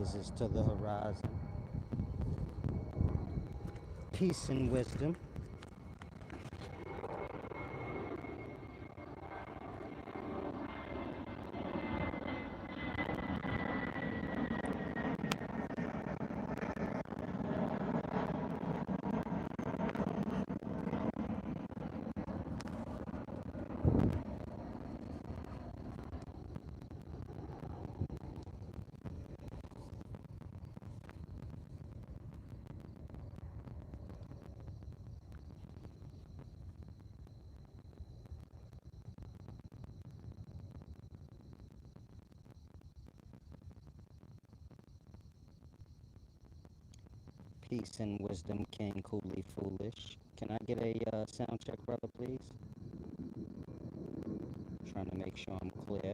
praises to the horizon. Peace and wisdom. Peace and wisdom, King Coolly Foolish. Can I get a sound check, brother, please? Trying to make sure I'm clear.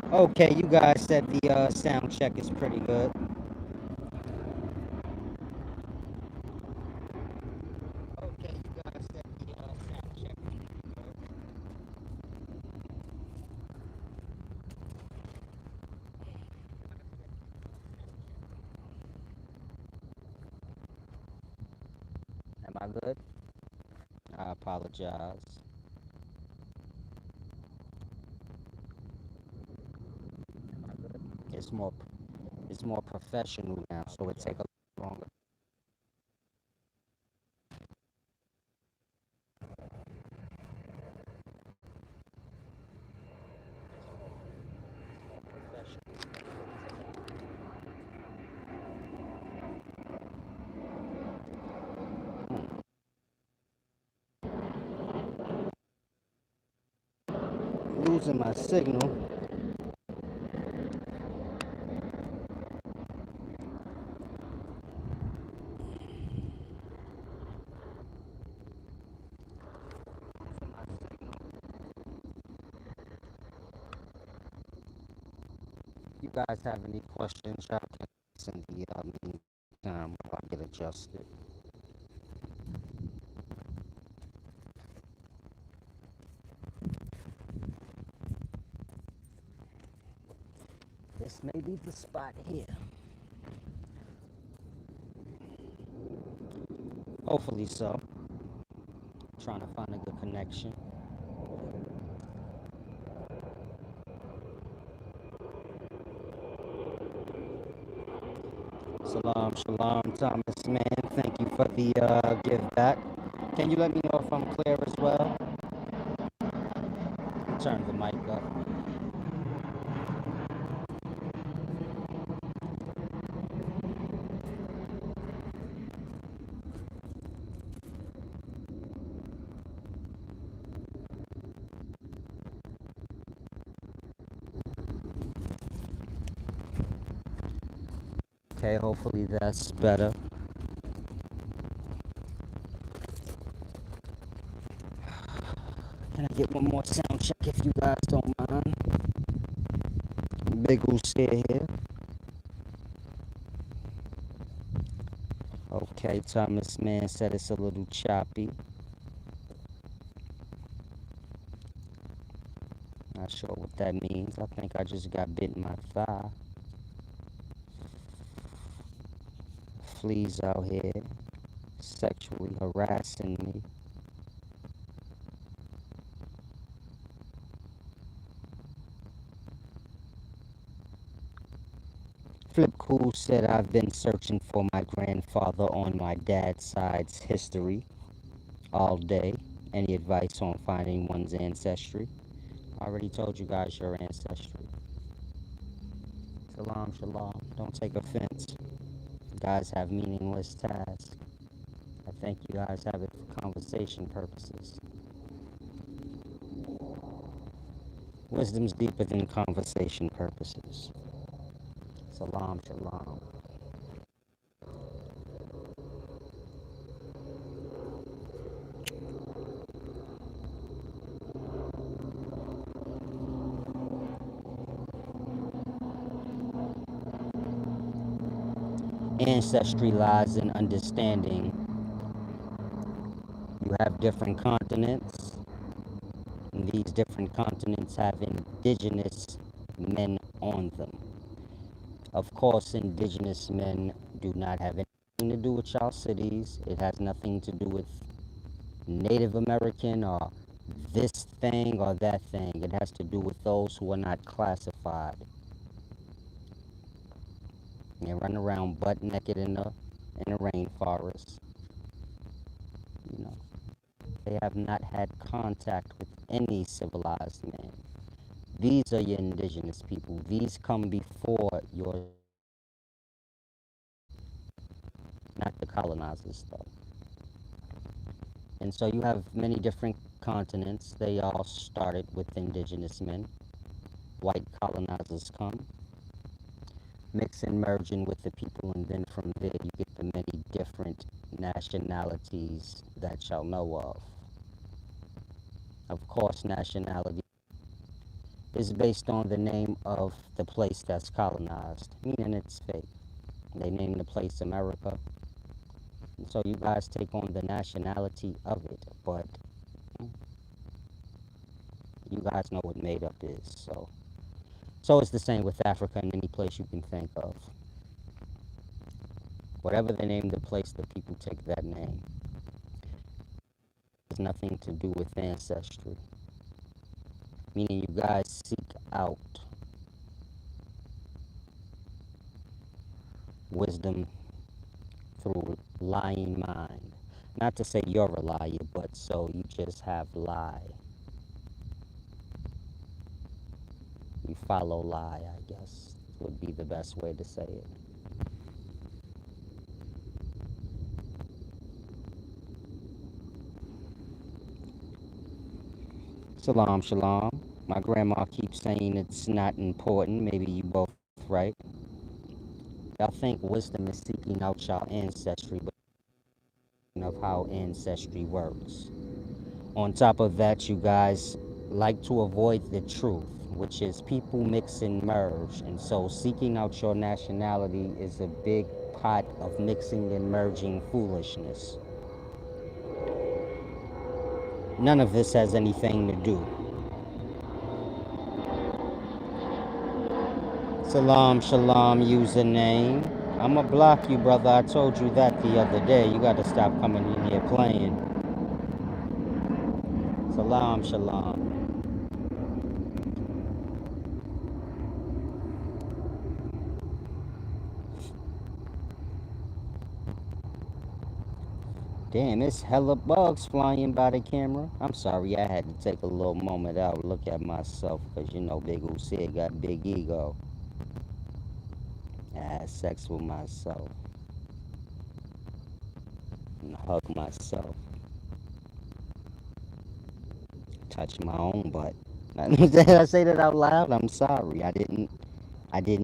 Okay, you guys said the sound check is pretty good. Okay, you guys said the sound check is pretty good. Am I good? I apologize. Am I good? It's more professional now, so it take a little longer. Losing my signal. If you guys have any questions, y'all can send the meantime while I get adjusted. This may be the spot here. Hopefully so. Trying to find a good connection. Shalom, shalom, Thomas, man. Thank you for the give back. Can you let me know if I'm clear as well? Turn the mic up. Okay, hopefully that's better. Can I get one more sound check if you guys don't mind? Big Usia here. Okay, Thomas man said it's a little choppy. Not sure what that means. I think I just got bit in my thigh. Fleas out here sexually harassing me. Flip Cool said I've been searching for my grandfather on my dad's side's history all day. Any advice on finding one's ancestry? I already told you guys your ancestry. Shalom, shalom. Don't take offense. You guys have meaningless tasks. I think you guys have it for conversation purposes. Wisdom's deeper than conversation purposes. Salam, shalom. Ancestry lies in understanding you have different continents, and these different continents have indigenous men on them. Of course, indigenous men do not have anything to do with y'all cities. It has nothing to do with Native American or this thing or that thing. It has to do with those who are not classified. They run around butt naked in the rainforest. You know, they have not had contact with any civilized man. These are your indigenous people. These come before your, not the colonizers though. And so you have many different continents. They all started with indigenous men. White colonizers come, mix and merge in with the people, and then from there you get the many different nationalities that y'all know of. Of course, nationality is based on the name of the place that's colonized, meaning it's fake. They name the place America, and so you guys take on the nationality of it, but you guys know what made up is. So it's the same with Africa and any place you can think of. Whatever they name the place, the people take that name. It has nothing to do with ancestry, meaning you guys seek out wisdom through lying mind. Not to say you're a liar, but so you just have lie. You follow lie, I guess, would be the best way to say it. Shalom, shalom. My grandma keeps saying it's not important. Maybe you both right. Y'all think wisdom is seeking out y'all ancestry, but of how ancestry works. On top of that, you guys like to avoid the truth, which is people mix and merge. And so seeking out your nationality is a big pot of mixing and merging foolishness. None of this has anything to do. Salam, shalom, username. I'ma block you, brother. I told you that the other day. You gotta stop coming in here playing. Salam, shalom. Damn, it's hella bugs flying by the camera. I'm sorry, I had to take a little moment out, look at myself, because you know Big Uzi got big ego. I had sex with myself and hug myself, touch my own butt. Did I say that out loud? I'm sorry. I didn't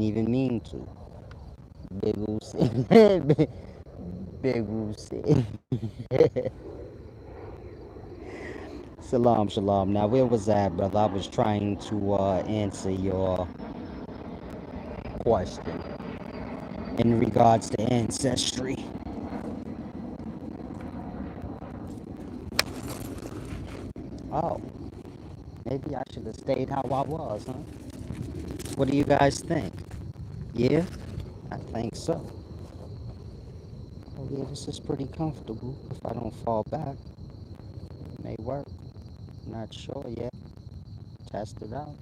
even mean to. Big Uzi. Big Uzi. Salam, shalom. Now, where was that, brother? I was trying to answer your question in regards to ancestry. Oh, maybe I should have stayed how I was, huh? What do you guys think? Yeah, I think so. Oh, yeah, this is pretty comfortable. If I don't fall back, it may work. Not sure yet. Test it out.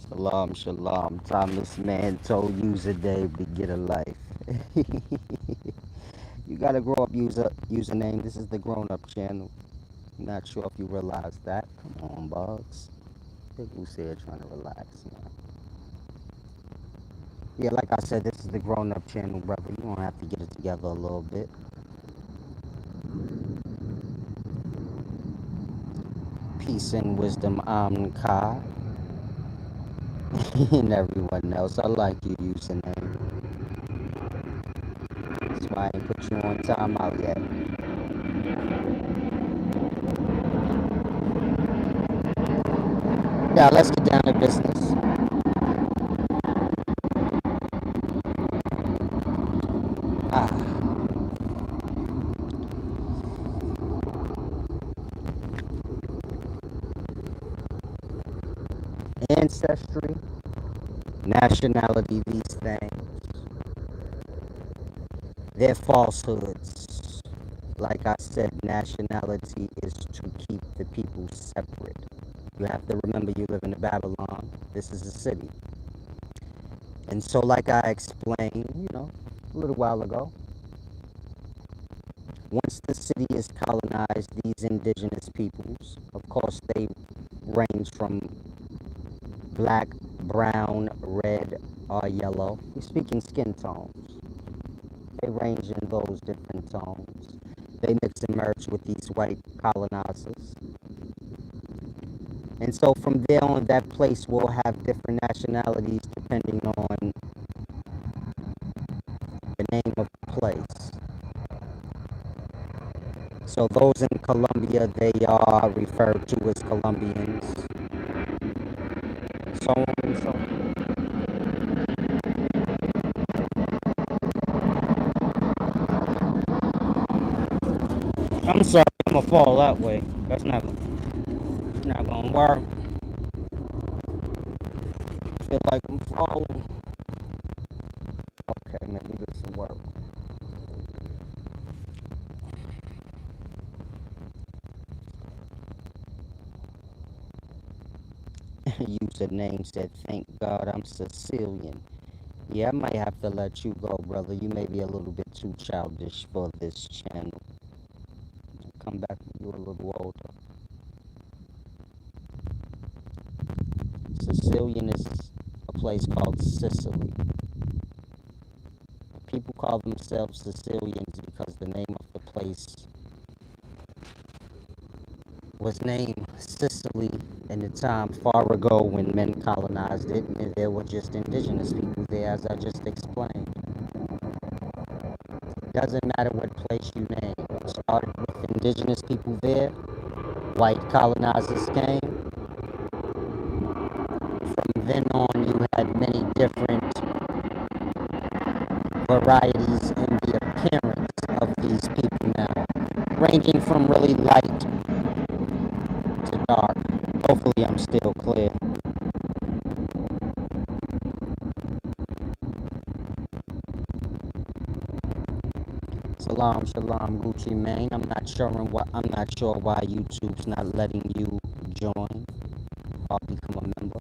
Shalom, shalom. Thomas Man told user Dave to get a life. You gotta grow up, username. This is the grown-up channel. Not sure if you realize that. Come on, bugs. People said trying to relax, man. Yeah, like I said, this is the grown-up channel, brother. You gonna have to get it together a little bit. Peace and wisdom, Amka, and everyone else. I like your username. It's why I ain't put you on timeout yet. Yeah, let's get down to business. Ah, ancestry, nationality, these things, they're falsehoods. Like I said, nationality is to keep the people separate. You have to remember you live in Babylon. This is a city. And so, like I explained, a little while ago, once the city is colonized, these indigenous peoples, of course, they range from black, brown, red, or yellow. We're speaking skin tones. They range in those different tones. They mix and merge with these white colonizers. And so from there on, that place will have different nationalities depending on the name of the place. So those in Colombia, they are referred to as Colombians. So on and so on. I'm sorry, I'm gonna fall that way. That's not gonna work. I feel like I'm falling. Okay, maybe this will work. Username said, "Thank God I'm Sicilian." Yeah, I might have to let you go, brother. You may be a little bit too childish for this channel. Come back when you're a little older. Sicilian is a place called Sicily. People call themselves Sicilians because the name of the place was named Sicily in the time far ago when men colonized it, and there were just indigenous people there, as I just explained. Doesn't matter what place you name. It started with indigenous people there. White colonizers came. From then on, you had many different varieties in the appearance of these people now, ranging from really light to dark. Hopefully, I'm still clear. Salam, shalom, Gucci Mane. I'm not sure why YouTube's not letting you join or become a member.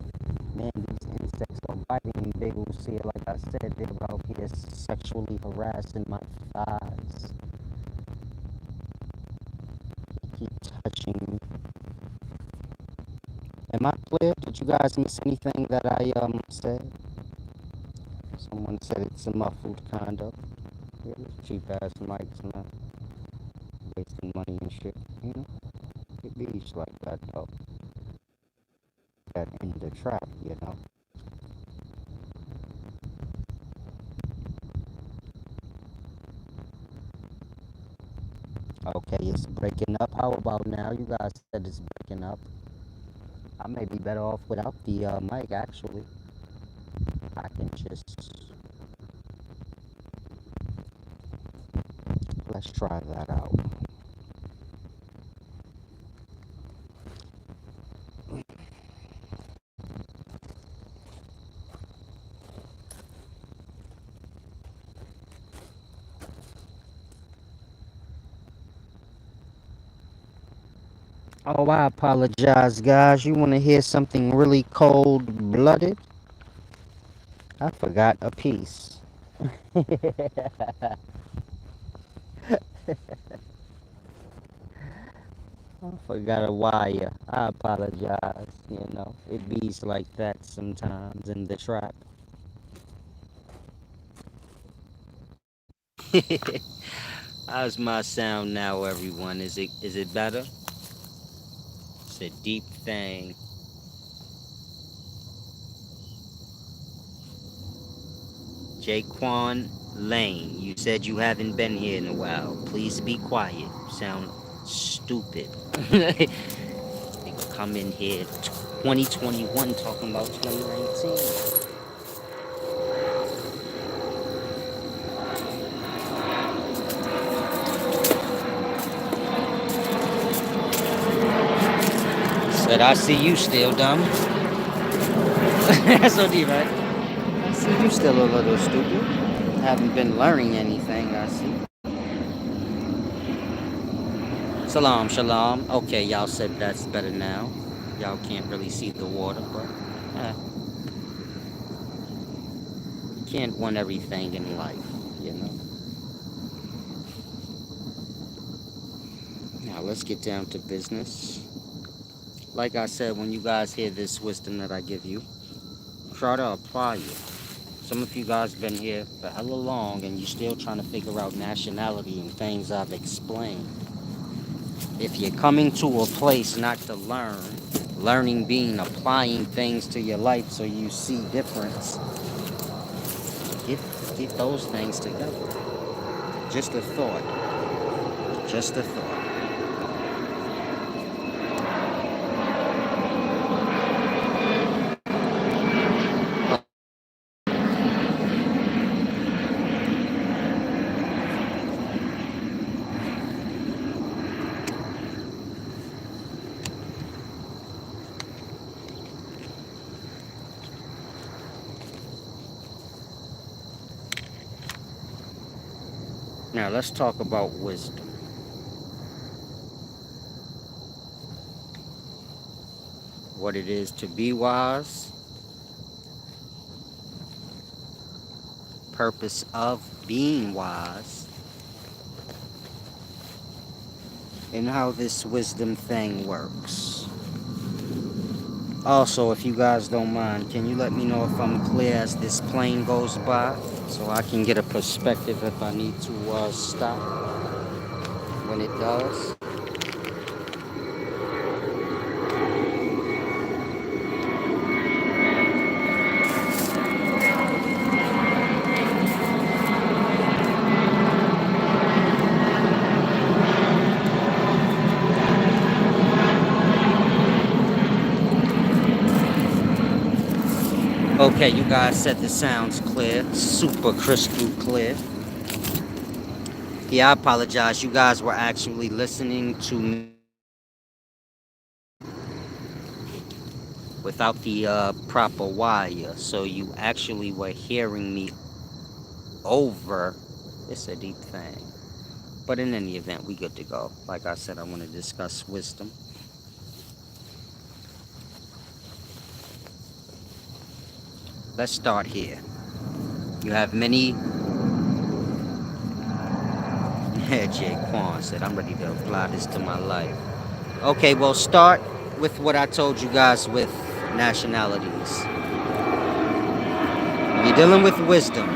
Man, these insects are biting me. They will see it. Like I said, they're out here sexually harassing my thighs. They keep touching me. Am I clear? Did you guys miss anything that I said? Someone said it's a muffled kind of. Yeah, cheap ass mics, man. Wasting money and shit. It be like that though. That in the trap. Okay, it's breaking up. How about now? You guys said it's breaking up. I may be better off without the mic, actually. I can just... Let's try that out. Oh, I apologize, guys. You want to hear something really cold-blooded? I forgot a piece. I forgot a wire. I apologize. It bees like that sometimes in the trap. How's my sound now, everyone? Is it better? It's a deep thing. Jaquan Lane, you said you haven't been here in a while. Please be quiet. You sound stupid. They come in here 2021 talking about 2019. Said I see you still dumb. That's OD, right? I see you still a little stupid. Haven't been learning anything, I see. Shalom, shalom. Okay, y'all said that's better now. Y'all can't really see the water, but you can't want everything in life, you know? Now let's get down to business. Like I said, when you guys hear this wisdom that I give you, try to apply it. Some of you guys been here for hella long and you're still trying to figure out nationality and things I've explained. If you're coming to a place not to learn, learning being applying things to your life so you see difference, get those things together. Just a thought. Just a thought. Now let's talk about wisdom. What it is to be wise, purpose of being wise, and how this wisdom thing works. Also, if you guys don't mind, can you let me know if I'm clear as this plane goes by so I can get a perspective if I need to stop when it does? Okay, you guys said the sound's clear, super crystal clear. Yeah, I apologize. You guys were actually listening to me without the proper wire, so you actually were hearing me over. It's a deep thing. But in any event, we good to go. Like I said, I want to discuss wisdom. Let's start here. You have many. Jay Quan said, I'm ready to apply this to my life. Okay, well, start with what I told you guys with nationalities. When you're dealing with wisdom,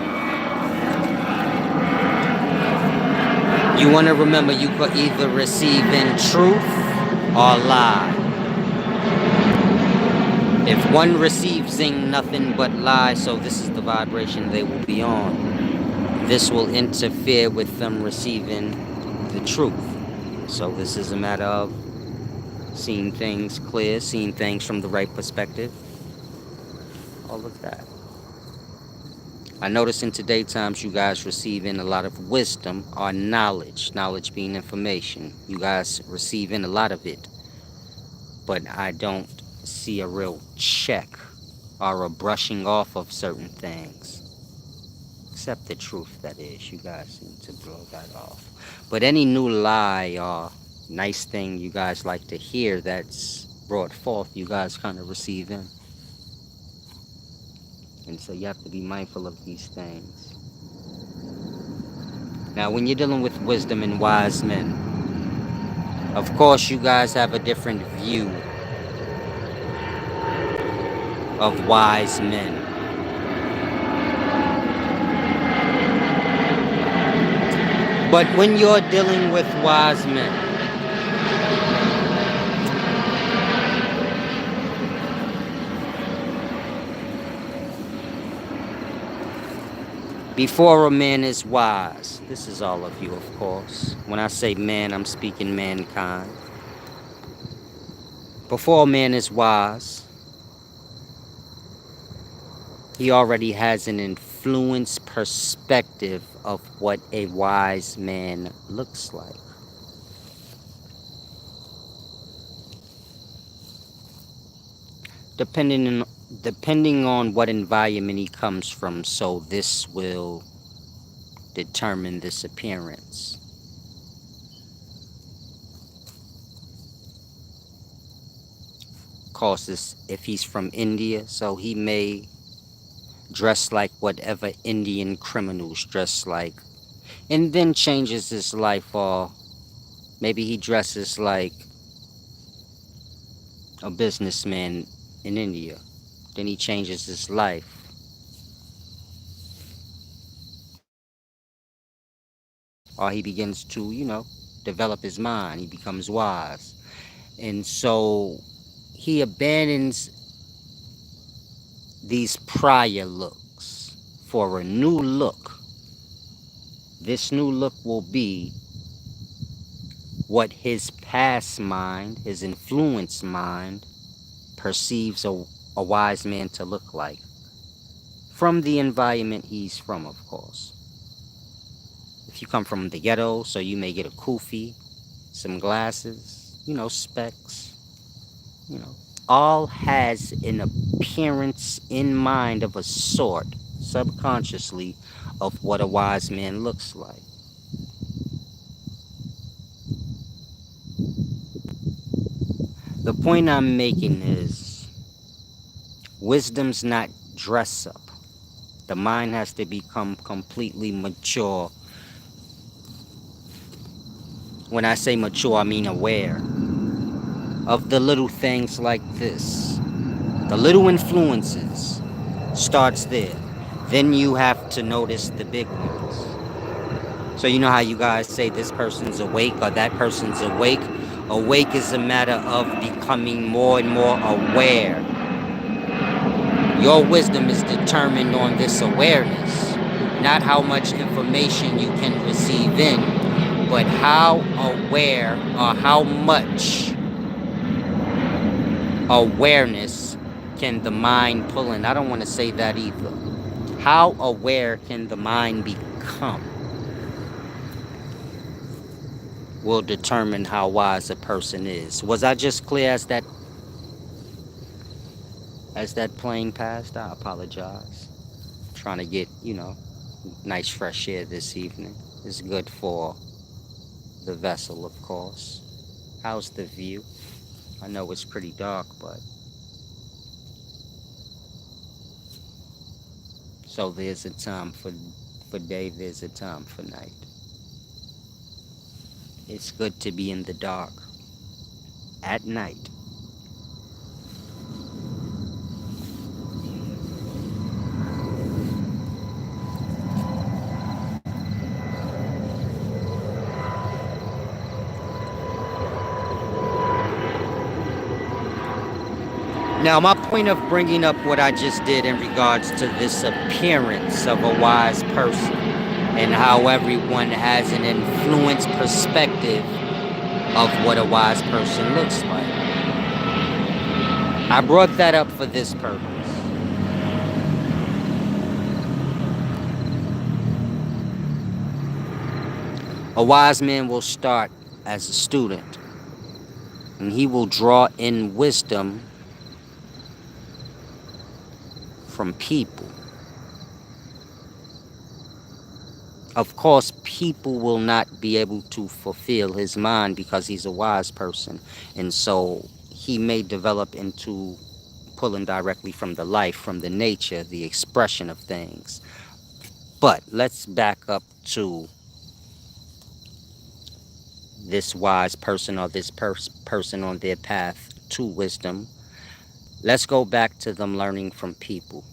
you want to remember you could either receive in truth or lie. If one receives in nothing but lie, so this is the vibration they will be on. This will interfere with them receiving the truth. So this is a matter of seeing things clear, seeing things from the right perspective, all of that. I notice in today's times you guys receive in a lot of wisdom or knowledge, knowledge being information. You guys receive in a lot of it, but I don't see a real check or a brushing off of certain things. Except the truth, that is. You guys seem to blow that off. But any new lie or nice thing you guys like to hear that's brought forth, you guys kind of receive in. And so you have to be mindful of these things. Now, when you're dealing with wisdom and wise men, of course, you guys have a different view of wise men. But when you're dealing with wise men, Before a man is wise, this is all of you, of course. When I say man, I'm speaking mankind. Before a man is wise, he already has an influenced perspective of what a wise man looks like. Depending on, depending on what environment he comes from, so this will determine this appearance. Of course, if he's from India, so he may dress like whatever Indian criminals dress like, and then changes his life, or maybe he dresses like a businessman in India. Then he changes his life, or he begins to, develop his mind. He becomes wise. And so he abandons these prior looks for a new look. This new look will be what his past mind, his influenced mind, perceives a wise man to look like from the environment he's from, of course. If you come from the ghetto, so you may get a kufi, some glasses, specs, you know, all has an appearance in mind of a sort, subconsciously, of what a wise man looks like. The point I'm making is wisdom's not dress up. The mind has to become completely mature. When I say mature, I mean aware of the little things like this. The little influences starts there. Then you have to notice the big ones. So you know how you guys say this person's awake or that person's awake? Awake is a matter of becoming more and more aware. Your wisdom is determined on this awareness, not how much information you can receive in, but how aware or how much awareness can the mind pull in. I don't want to say that either. How aware can the mind become will determine how wise a person is. Was I just clear as that plane passed? I apologize. Trying to get, nice fresh air this evening. It's good for the vessel, of course. How's the view? I know it's pretty dark, but so there's a time for day, there's a time for night. It's good to be in the dark at night. Now, my point of bringing up what I just did in regards to this appearance of a wise person and how everyone has an influenced perspective of what a wise person looks like. I brought that up for this purpose. A wise man will start as a student and he will draw in wisdom from people. Of course, people will not be able to fulfill his mind because he's a wise person. And so he may develop into pulling directly from the life, from the nature, the expression of things. But let's back up to this wise person or this person on their path to wisdom. Let's go back to them learning from people.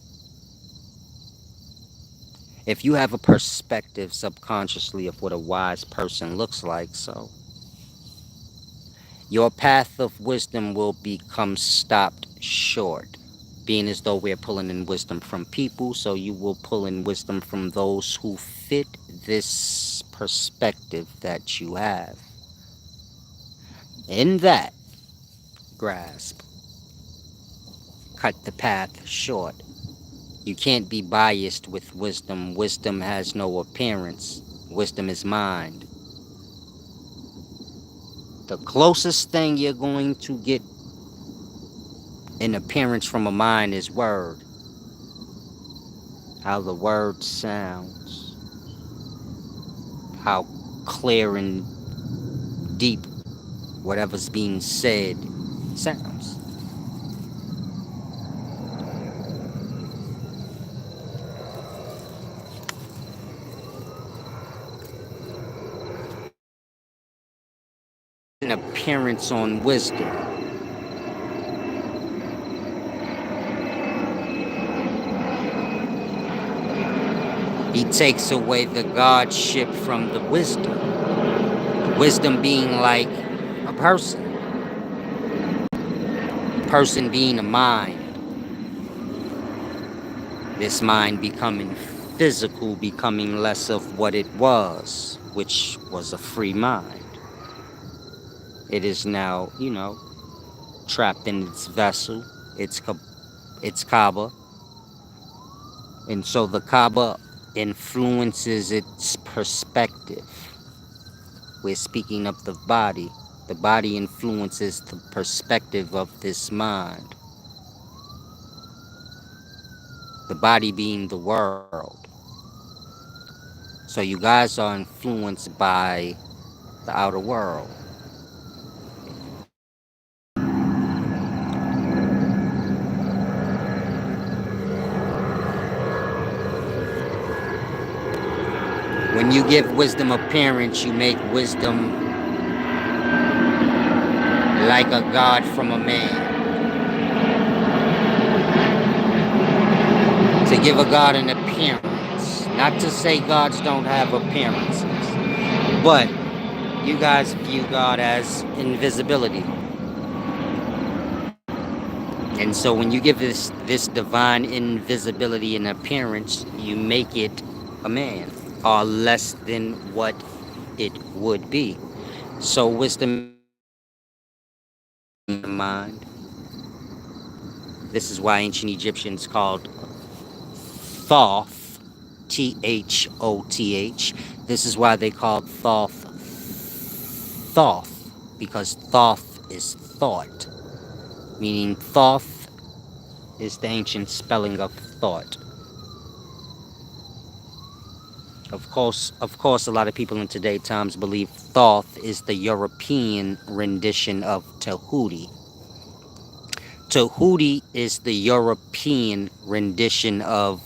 If you have a perspective subconsciously of what a wise person looks like, so your path of wisdom will become stopped short. being as though we're pulling in wisdom from people, so you will pull in wisdom from those who fit this perspective that you have. In that, grasp, cut the path short. You can't be biased with wisdom. Wisdom has no appearance. Wisdom is mind. The closest thing you're going to get in appearance from a mind is word. How the word sounds. How clear and deep whatever's being said sounds. An appearance on wisdom. He takes away the godship from the wisdom. Wisdom being like a person being a mind. This mind becoming physical, becoming less of what it was, which was a free mind. It is now, trapped in its vessel, its Kaaba. And so the Kaaba influences its perspective. We're speaking of the body. The body influences the perspective of this mind. The body being the world. So you guys are influenced by the outer world. When you give wisdom appearance, you make wisdom like a god from a man. To give a god an appearance. Not to say gods don't have appearances, but you guys view God as invisibility. And so when you give this divine invisibility an appearance, you make it a man, or less than what it would be. So wisdom in the mind. This is why ancient Egyptians called Thoth, Thoth. This is why they called Thoth Thoth, because Thoth is thought, meaning Thoth is the ancient spelling of thought. Of course, a lot of people in today's times believe Thoth is the European rendition of Tahuti. Tahuti is the European rendition of,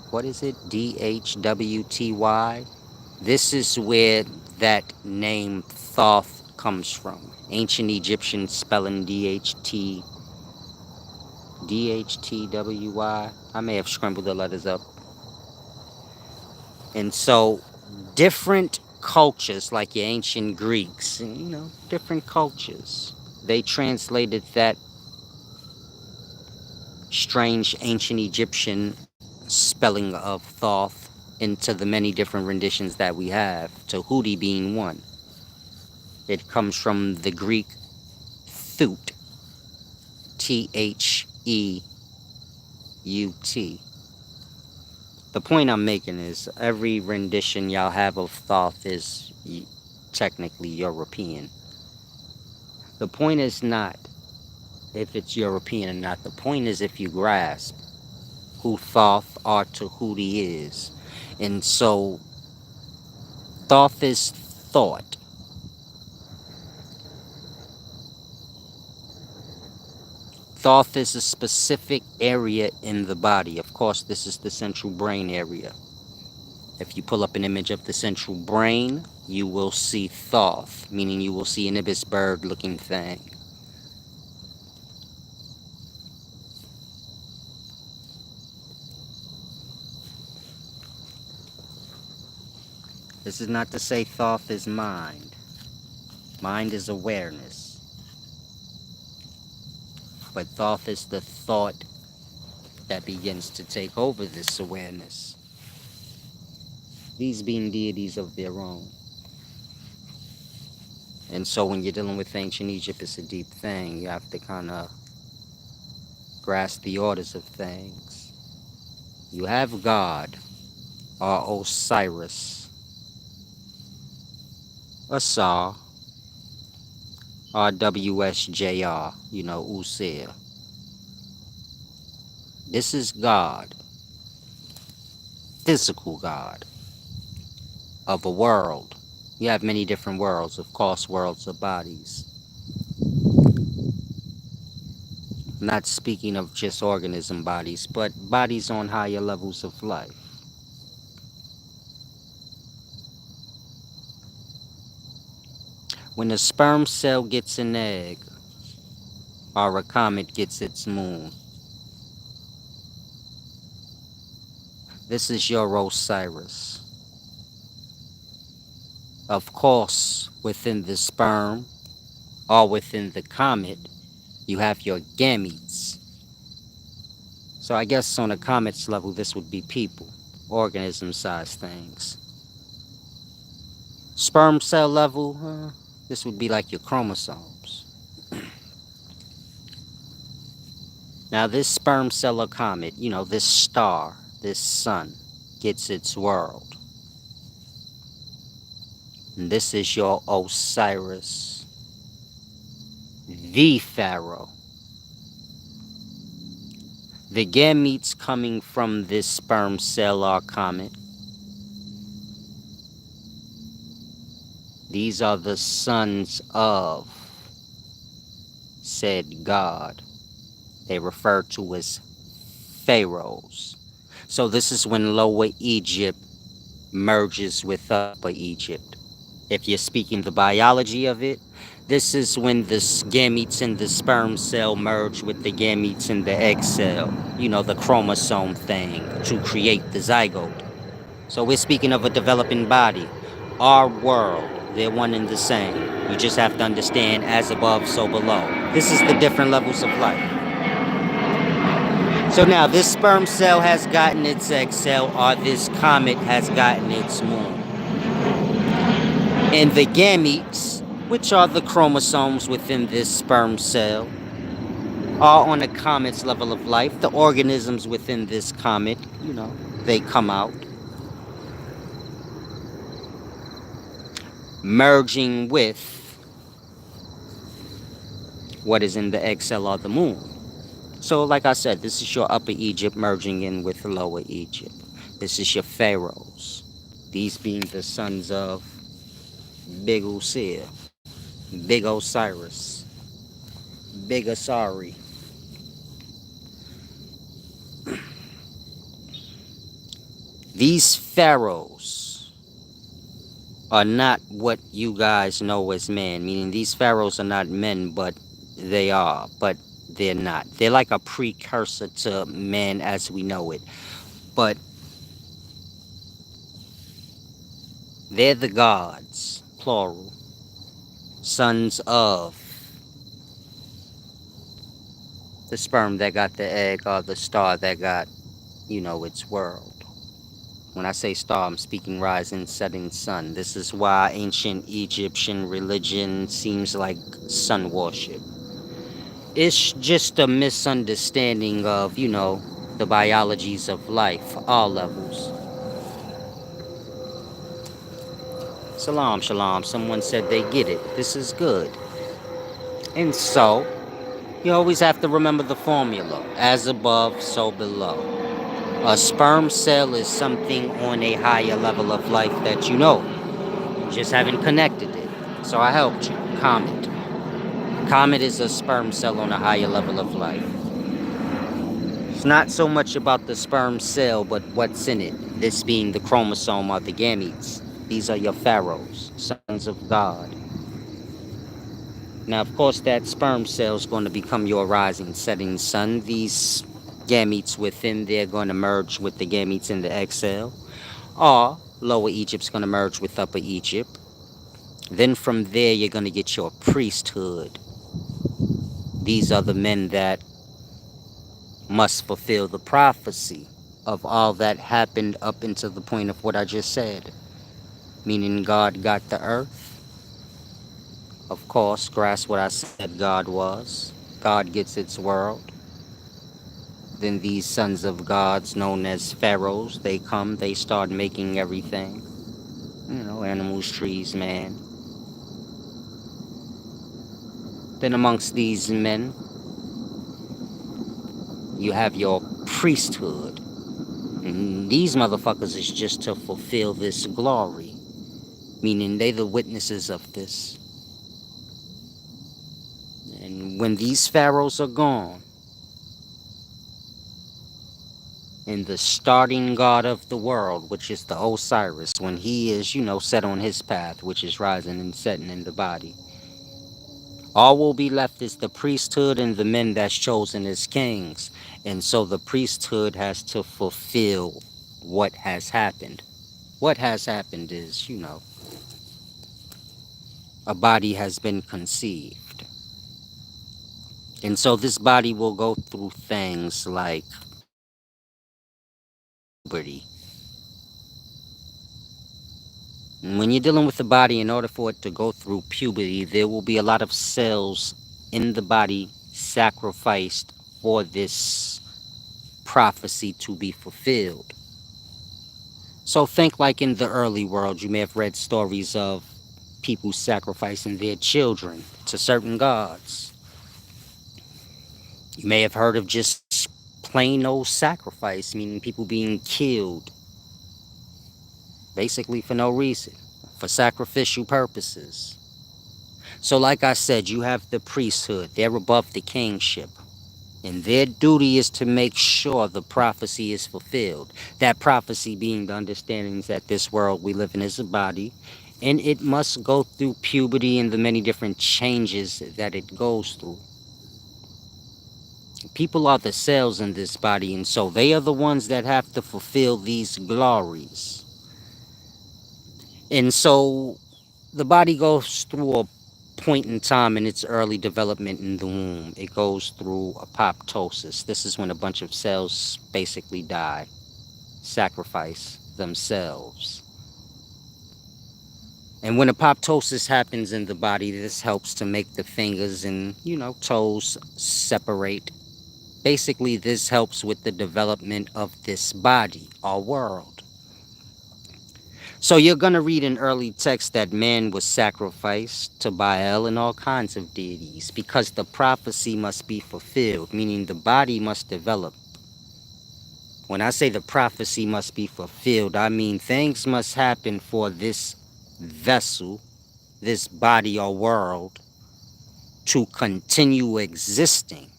what is it? Dhwty. This is where that name Thoth comes from. Ancient Egyptian spelling Dhtwy. I may have scrambled the letters up. And so different cultures, like your ancient Greeks, and different cultures, they translated that strange ancient Egyptian spelling of Thoth into the many different renditions that we have, Tahuti being one. It comes from the Greek Thut, Theut. The point I'm making is every rendition y'all have of Thoth is technically European. The point is not if it's European or not. The point is if you grasp who Thoth or Tahuti is. And so Thoth is thought. Thoth is a specific area in the body. Of course, this is the central brain area. If you pull up an image of the central brain, you will see Thoth, meaning you will see an ibis bird looking thing. This is not to say Thoth is mind. Mind is awareness. But Thoth is the thought that begins to take over this awareness. These being deities of their own. And so when you're dealing with ancient Egypt, it's a deep thing. You have to kind of grasp the orders of things. You have God, or Osiris, Asar, RWSJR, Usir. This is God, physical God of a world. You have many different worlds, of course, worlds of bodies. I'm not speaking of just organism bodies, but bodies on higher levels of life. When a sperm cell gets an egg, or a comet gets its moon, this is your Osiris. Of course, within the sperm or within the comet, you have your gametes. So I guess on a comet's level, this would be people, organism-sized things. Sperm cell level, this would be like your chromosomes. Now this sperm cell or comet, this star, this sun, gets its world. And this is your Osiris, the pharaoh. The gametes coming from this sperm cell or comet, these are the sons of said God. They refer to as pharaohs. So this is when Lower Egypt merges with Upper Egypt. If you're speaking the biology of it, this is when the gametes in the sperm cell merge with the gametes in the egg cell, the chromosome thing, to create the zygote. So we're speaking of a developing body. Our world, they're one and the same. You just have to understand as above, so below. This is the different levels of life. So now this sperm cell has gotten its egg cell, or this comet has gotten its moon. And the gametes, which are the chromosomes within this sperm cell, are on a comet's level of life. The organisms within this comet, they come out, merging with what is in the egg cell or the moon. So like I said, this is your Upper Egypt merging in with Lower Egypt. This is your pharaohs. These being the sons of Big Usir, Big Osiris, Big Asari. These pharaohs are not what you guys know as men, meaning these pharaohs are not men, but they're not. They're like a precursor to man as we know it. But they're the gods, plural, sons of the sperm that got the egg, or the star that got, its world. When I say star, I'm speaking rising, setting sun. This is why ancient Egyptian religion seems like sun worship. It's just a misunderstanding of, the biologies of life, all levels. Salam, shalom. Someone said they get it. This is good. And so, you always have to remember the formula. As above, so below. A sperm cell is something on a higher level of life that you know. You just haven't connected it. So I helped you. Comet. Comet is a sperm cell on a higher level of life. It's not so much about the sperm cell, but what's in it. This being the chromosome or the gametes. These are your pharaohs, sons of God. Now, of course, that sperm cell is going to become your rising, setting sun. These gametes within there are going to merge with the gametes in the egg cell. Or Lower Egypt's going to merge with Upper Egypt. Then from there, you're going to get your priesthood. These are the men that must fulfill the prophecy of all that happened up until the point of what I just said. Meaning God got the earth. Of course, grasp what I said God was. God gets its world. Then these sons of gods known as pharaohs, they come, they start making everything. Animals, trees, man. Then amongst these men, you have your priesthood. And these motherfuckers is just to fulfill this glory. Meaning they the witnesses of this. And when these pharaohs are gone, and the starting god of the world, which is the Osiris, when he is, set on his path, which is rising and setting in the body, all will be left is the priesthood and the men that's chosen as kings. And so the priesthood has to fulfill what has happened. What has happened is, a body has been conceived. And so this body will go through things like puberty. And when you're dealing with the body, in order for it to go through puberty, there will be a lot of cells in the body sacrificed for this prophecy to be fulfilled. So think like in the early world, you may have read stories of people sacrificing their children to certain gods. You may have heard of just plain old sacrifice, meaning people being killed basically for no reason, for sacrificial purposes. So like I said, you have the priesthood, they're above the kingship. And their duty is to make sure the prophecy is fulfilled. That prophecy being the understandings that this world we live in is a body, and it must go through puberty and the many different changes that it goes through. People are the cells in this body, and so they are the ones that have to fulfill these glories. And so the body goes through a point in time in its early development in the womb. It goes through apoptosis. This is when a bunch of cells basically die, sacrifice themselves. And when apoptosis happens in the body, this helps to make the fingers and, toes separate. Basically, this helps with the development of this body, our world. So you're going to read in early text that man was sacrificed to Baal and all kinds of deities because the prophecy must be fulfilled, meaning the body must develop. When I say the prophecy must be fulfilled, I mean things must happen for this vessel, this body or world, to continue existing.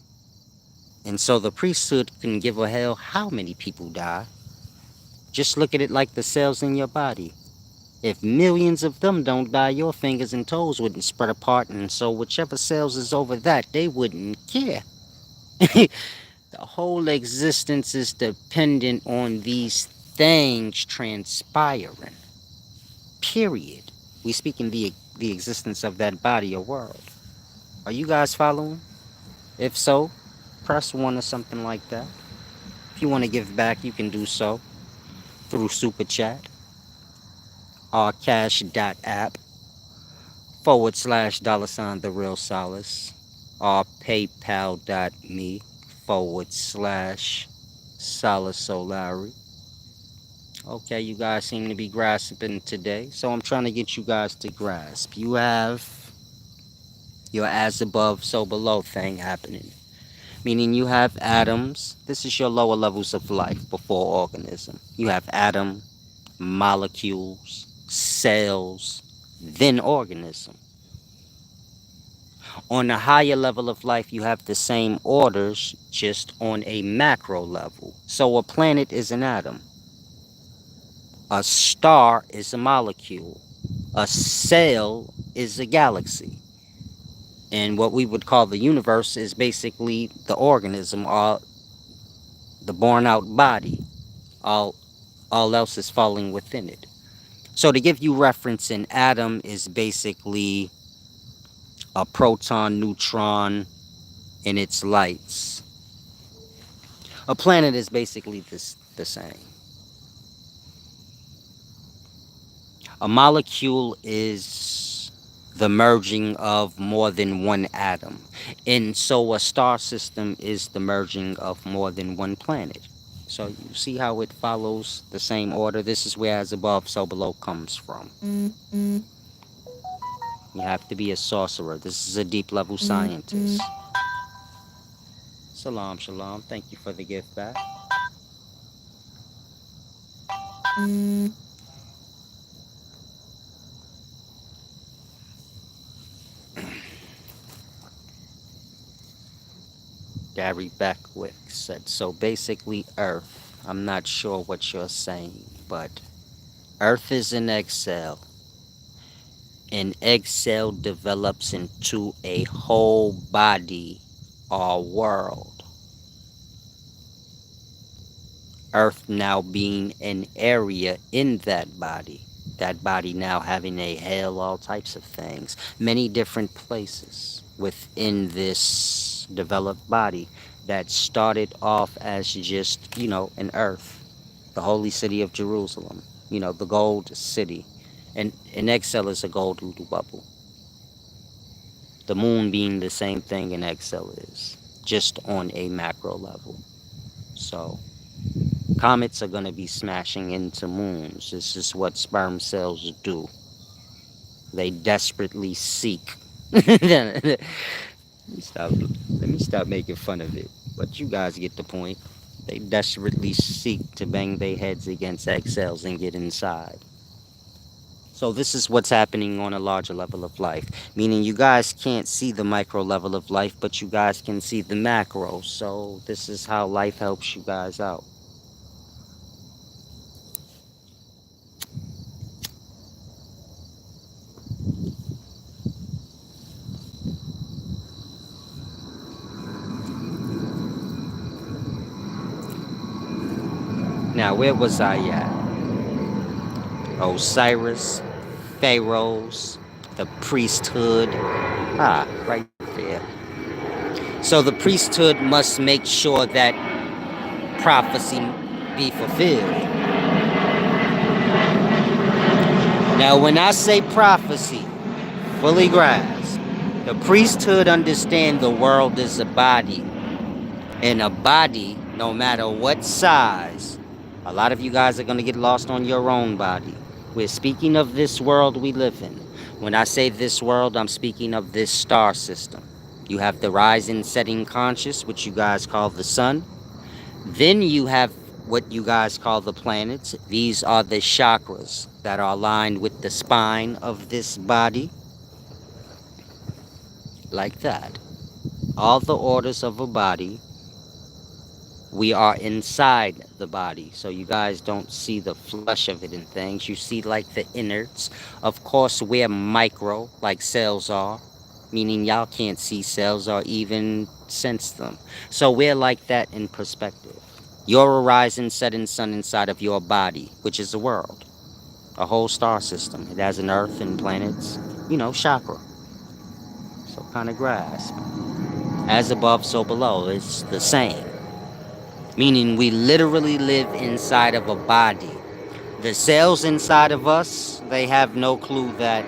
And so the priesthood can give a hell how many people die. Just look at it like the cells in your body. If millions of them don't die, your fingers and toes wouldn't spread apart, and so whichever cells is over that, they wouldn't care. The whole existence is dependent on these things transpiring. Period. We speak in the existence of that body or world. Are you guys following? If so, press 1 or something like that. If you want to give back, you can do so through Super Chat or cash.app /$ the real solace or paypal.me / Solace Solari. Okay, you guys seem to be grasping today, so I'm trying to get you guys to grasp. You have your as above, so below thing happening. Meaning you have atoms. This is your lower levels of life before organism. You have atom, molecules, cells, then organism. On a higher level of life, you have the same orders, just on a macro level. So a planet is an atom. A star is a molecule. A cell is a galaxy. And what we would call the universe is basically the organism or the born out body. All else is falling within it. So to give you reference, an atom is basically a proton, neutron, in its lights. A planet is basically the same. A molecule is the merging of more than one atom. And so a star system is the merging of more than one planet. So you see how it follows the same order. This is where as above, so below comes from. You have to be a sorcerer. This is a deep level scientist. Salam, shalom. Thank you for the gift back. Gary Beckwick said, so basically Earth. I'm not sure what you're saying, but Earth is an egg cell. An egg cell develops into a whole body or world. Earth now being an area in that body. That body now having a hell, all types of things. Many different places within this developed body that started off as just, an earth. The holy city of Jerusalem. The gold city. And an egg cell is a gold little bubble. The moon being the same thing an egg cell is, just on a macro level. So comets are going to be smashing into moons. This is what sperm cells do. They desperately seek. Let me stop making fun of it. But you guys get the point. They desperately seek to bang their heads against egg cells and get inside. So this is what's happening on a larger level of life. Meaning you guys can't see the micro level of life, but you guys can see the macro. So this is how life helps you guys out. Now, where was I at? Osiris, pharaohs, the priesthood. Right there. So the priesthood must make sure that prophecy be fulfilled. Now, when I say prophecy, fully grasp, the priesthood understand the world is a body. And a body, no matter what size, a lot of you guys are going to get lost on your own body. We're speaking of this world we live in. When I say this world, I'm speaking of this star system. You have the rising, setting conscious, which you guys call the sun. Then you have what you guys call the planets. These are the chakras that are aligned with the spine of this body. Like that. All the orders of a body. We are inside the body, so you guys don't see the flesh of it and things. You see like the innards. Of course, we're micro, like cells are, meaning y'all can't see cells or even sense them. So we're like that in perspective. Your horizon setting sun inside of your body, which is the world, a whole star system. It has an earth and planets, chakra. So kind of grasp. As above, so below. It's the same. Meaning we literally live inside of a body. The cells inside of us, they have no clue that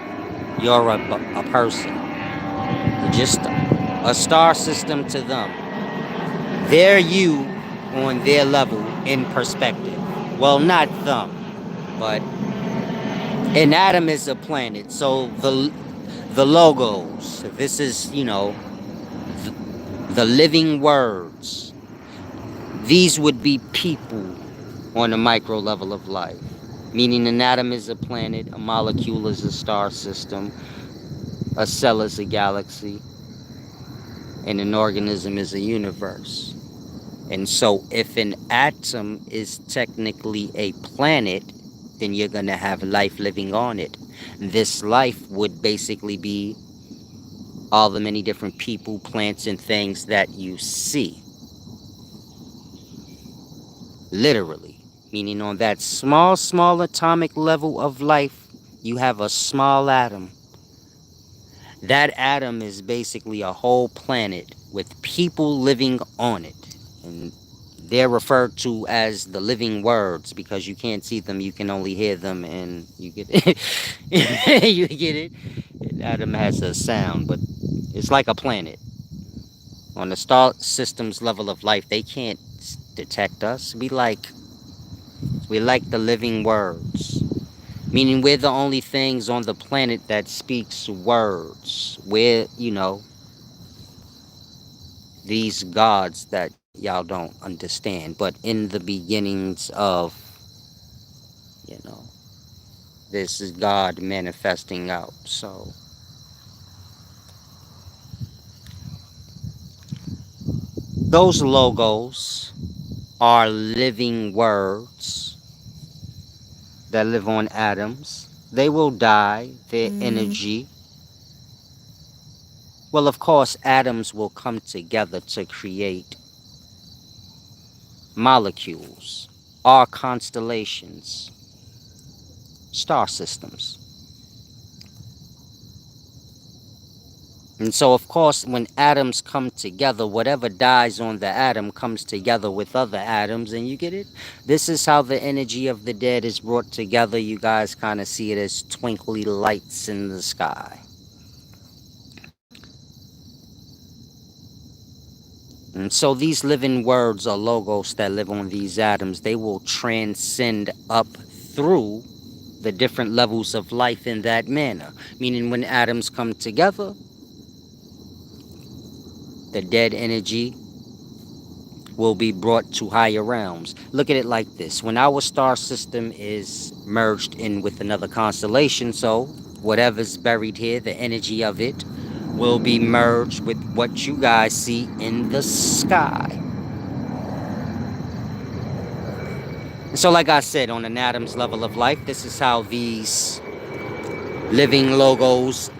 you're a person. You're just a star system to them. They're you on their level in perspective. Well, not them, but an atom is a planet. So the logos, this is, the living words. These would be people on a micro level of life. Meaning an atom is a planet, a molecule is a star system, a cell is a galaxy, and an organism is a universe. And so if an atom is technically a planet, then you're going to have life living on it. This life would basically be all the many different people, plants, and things that you see. Literally. Meaning on that small atomic level of life, you have a small atom. That atom is basically a whole planet with people living on it. And they're referred to as the living words because you can't see them, you can only hear them, and you get it. You get it? An atom has a sound, but it's like a planet. On the star system's level of life, they can't detect us. We like the living words. Meaning we're the only things on the planet that speaks words. We're, these gods that y'all don't understand. But in the beginnings of, you know, this is God manifesting out. So those logos are living words that live on atoms. They will die, their energy. Well, of course, atoms will come together to create molecules, our constellations, star systems. And so, of course, when atoms come together, whatever dies on the atom comes together with other atoms, and you get it? This is how the energy of the dead is brought together. You guys kind of see it as twinkly lights in the sky. And so, these living words or logos that live on these atoms, they will transcend up through the different levels of life in that manner. Meaning, when atoms come together, the dead energy will be brought to higher realms. Look at it like this. When our star system is merged in with another constellation, so whatever's buried here, the energy of it will be merged with what you guys see in the sky. And so, like I said, on an atom's level of life, this is how these living logos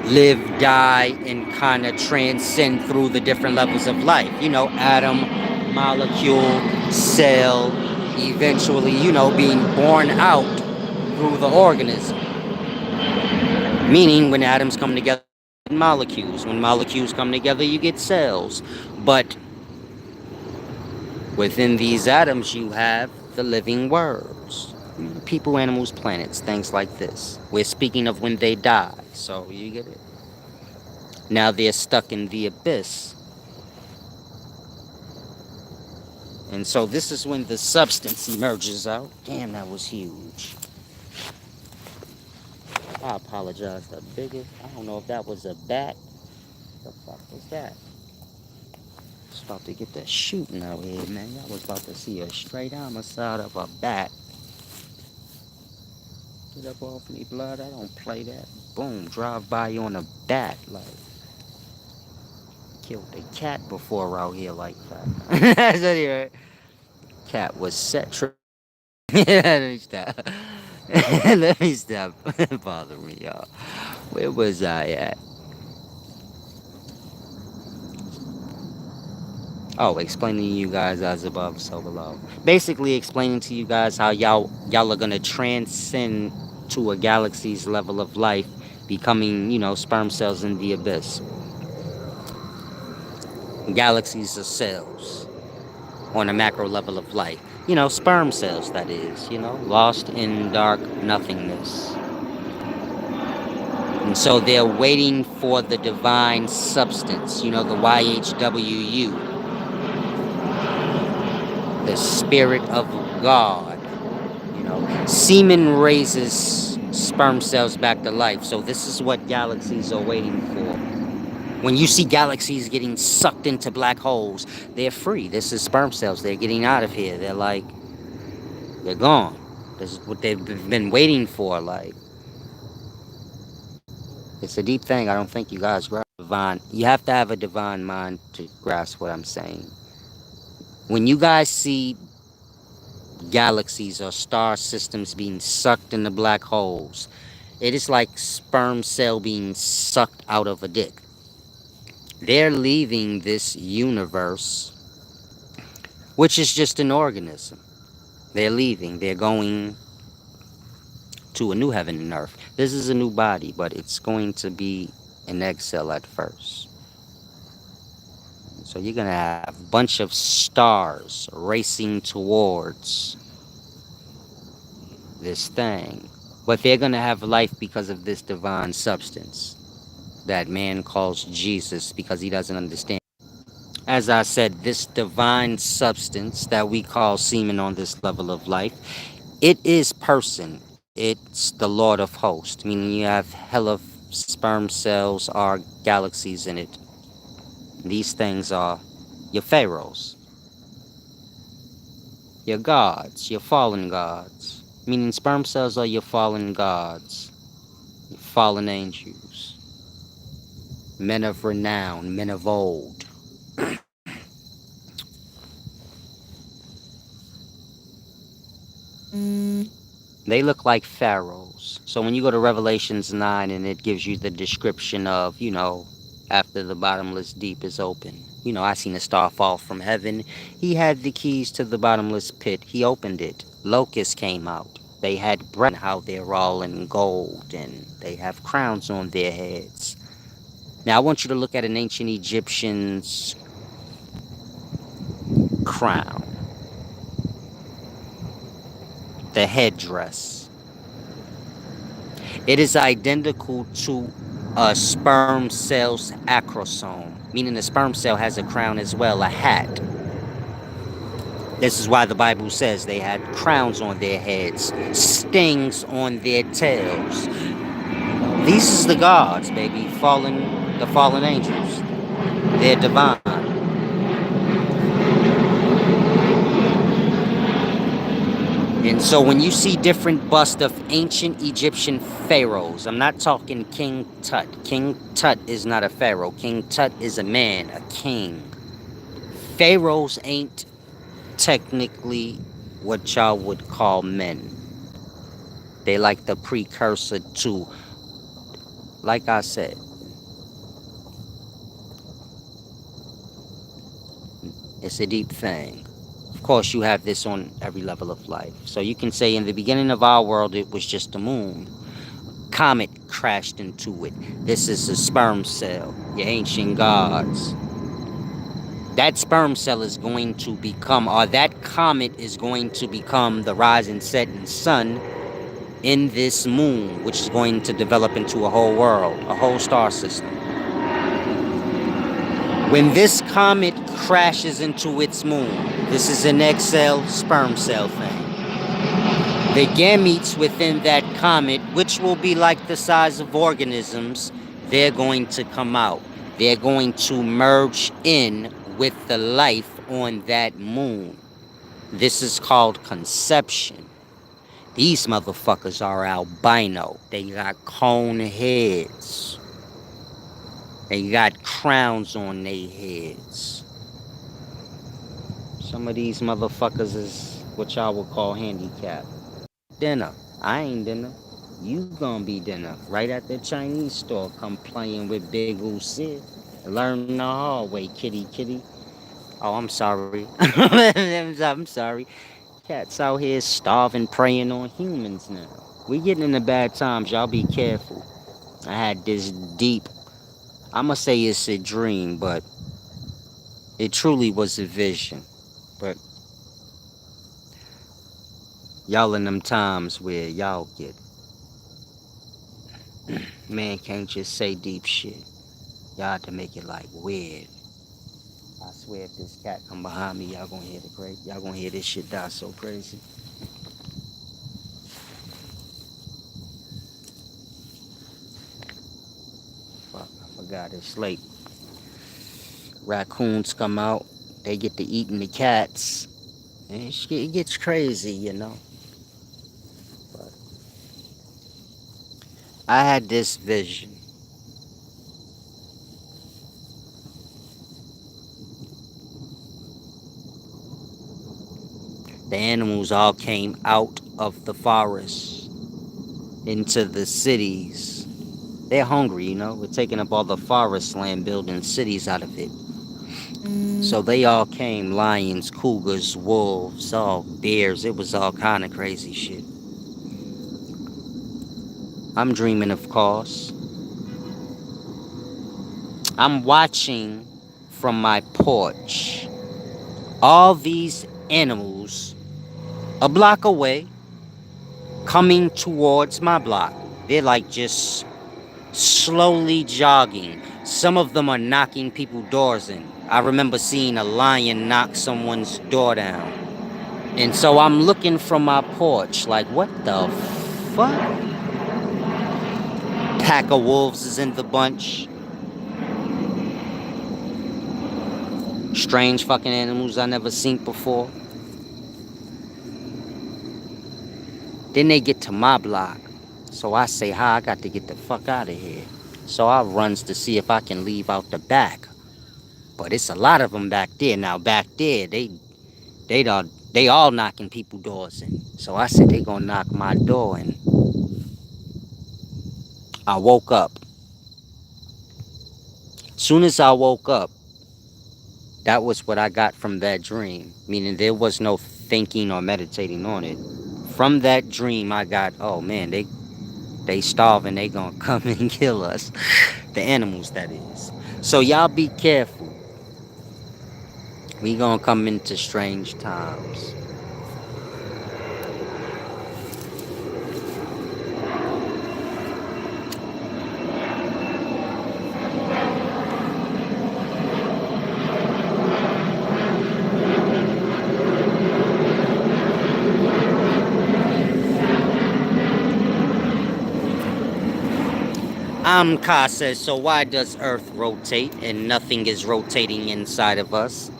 live, die, and kind of transcend through the different levels of life. Atom, molecule, cell, eventually, being born out through the organism. Meaning, when atoms come together, molecules. When molecules come together, you get cells. But within these atoms, you have the living words. People, animals, planets, things like this. We're speaking of when they die. So, you get it? Now they're stuck in the abyss. And so this is when the substance emerges out. Damn, that was huge. I apologize. The biggest. I don't know if that was a bat. The fuck was that? Just about to get that shooting out here, man. I was about to see a straight homicide of a bat. Get up off me, blood. I don't play that. Boom, drive by on a bat. Like, killed a cat before out here like that. That's what he heard. Cat was set. Let me stop. Let me stop bothering me, y'all. Where was I at? Oh, explaining to you guys as above, so below. Basically, explaining to you guys how y'all are gonna transcend to a galaxy's level of life, becoming, sperm cells in the abyss. Galaxies are cells on a macro level of life. Sperm cells, that is. Lost in dark nothingness. And so they're waiting for the divine substance, the YHWU, the Spirit of God. Semen raises sperm cells back to life. So this is what galaxies are waiting for. When you see galaxies getting sucked into black holes, they're free. This is sperm cells. They're getting out of here. They're gone. This is what they've been waiting for. It's a deep thing. I don't think you guys grasp. Divine. You have to have a divine mind to grasp what I'm saying. When you guys see galaxies or star systems being sucked into black holes, it is like sperm cell being sucked out of a dick. They're leaving this universe, which is just an organism. They're leaving. They're going to a new heaven and earth. This is a new body, but it's going to be in exile at first. So you're gonna have a bunch of stars racing towards this thing. But they're gonna have life because of this divine substance that man calls Jesus because he doesn't understand. As I said, this divine substance that we call semen on this level of life, it is person. It's the Lord of hosts, meaning you have hell of sperm cells or galaxies in it. These things are your pharaohs, your gods, your fallen gods. Meaning sperm cells are your fallen gods, your fallen angels, men of renown, men of old. They look like pharaohs. So when you go to Revelations 9 and it gives you the description of, after the bottomless deep is open. I seen a star fall from heaven. He had the keys to the bottomless pit. He opened it. Locusts came out. They had bread, how they're all in gold and they have crowns on their heads. Now I want you to look at an ancient Egyptian's crown, the headdress. It is identical to a sperm cell's acrosome, meaning the sperm cell has a crown as well, a hat. This is why the Bible says they had crowns on their heads, stings on their tails. These is the gods, baby, the fallen angels. They're divine. And so when you see different busts of ancient Egyptian pharaohs, I'm not talking King Tut. King Tut is not a pharaoh. King Tut is a man, a king. Pharaohs ain't technically what y'all would call men. They like the precursor to, like I said, it's a deep thing. Of course, you have this on every level of life. So you can say in the beginning of our world, it was just the moon. Comet crashed into it. This is a sperm cell, your ancient gods. That sperm cell is going to become, or that comet is going to become the rising, setting sun in this moon, which is going to develop into a whole world, a whole star system. When this comet crashes into its moon, this is an XL sperm cell thing. The gametes within that comet, which will be like the size of organisms, they're going to come out. They're going to merge in with the life on that moon. This is called conception. These motherfuckers are albino. They got cone heads. They got crowns on their heads. Some of these motherfuckers is what y'all would call handicapped. Dinner. I ain't dinner. You gonna be dinner. Right at the Chinese store. Come playing with Big Ooh Sid. Learn the hard way, kitty kitty. Oh, I'm sorry. I'm sorry. Cats out here starving, preying on humans now. We getting into bad times. Y'all be careful. I had this deep, I'ma say it's a dream, but it truly was a vision. But y'all in them times where y'all get, man can't just say deep shit. Y'all have to make it like weird. I swear if this cat come behind me, y'all gonna hear the crazy. Y'all gonna hear this shit die so crazy. Fuck, I forgot it's late. Raccoons come out, they get to eating the cats. And it gets crazy. But I had this vision. The animals all came out of the forest into the cities. They're hungry. We're taking up all the forest land, building cities out of it. So they all came, lions, cougars, wolves, all bears. It was all kind of crazy shit. I'm dreaming, of course. I'm watching from my porch all these animals a block away coming towards my block. They're like just slowly jogging. Some of them are knocking people's doors in. I remember seeing a lion knock someone's door down. And so I'm looking from my porch like, what the fuck? Pack of wolves is in the bunch. Strange fucking animals I never seen before. Then they get to my block. So I say, hi, I got to get the fuck out of here. So I runs to see if I can leave out the back. But it's a lot of them back there. Now back there, they all knocking people doors in. So I said they gonna knock my door in. I woke up. Soon as I woke up, that was what I got from that dream. Meaning there was no thinking or meditating on it. From that dream I got, oh man, they starving, they gonna come and kill us. The animals, that is. So y'all be careful. We gonna come into strange times. Ka says, so why does Earth rotate and nothing is rotating inside of us?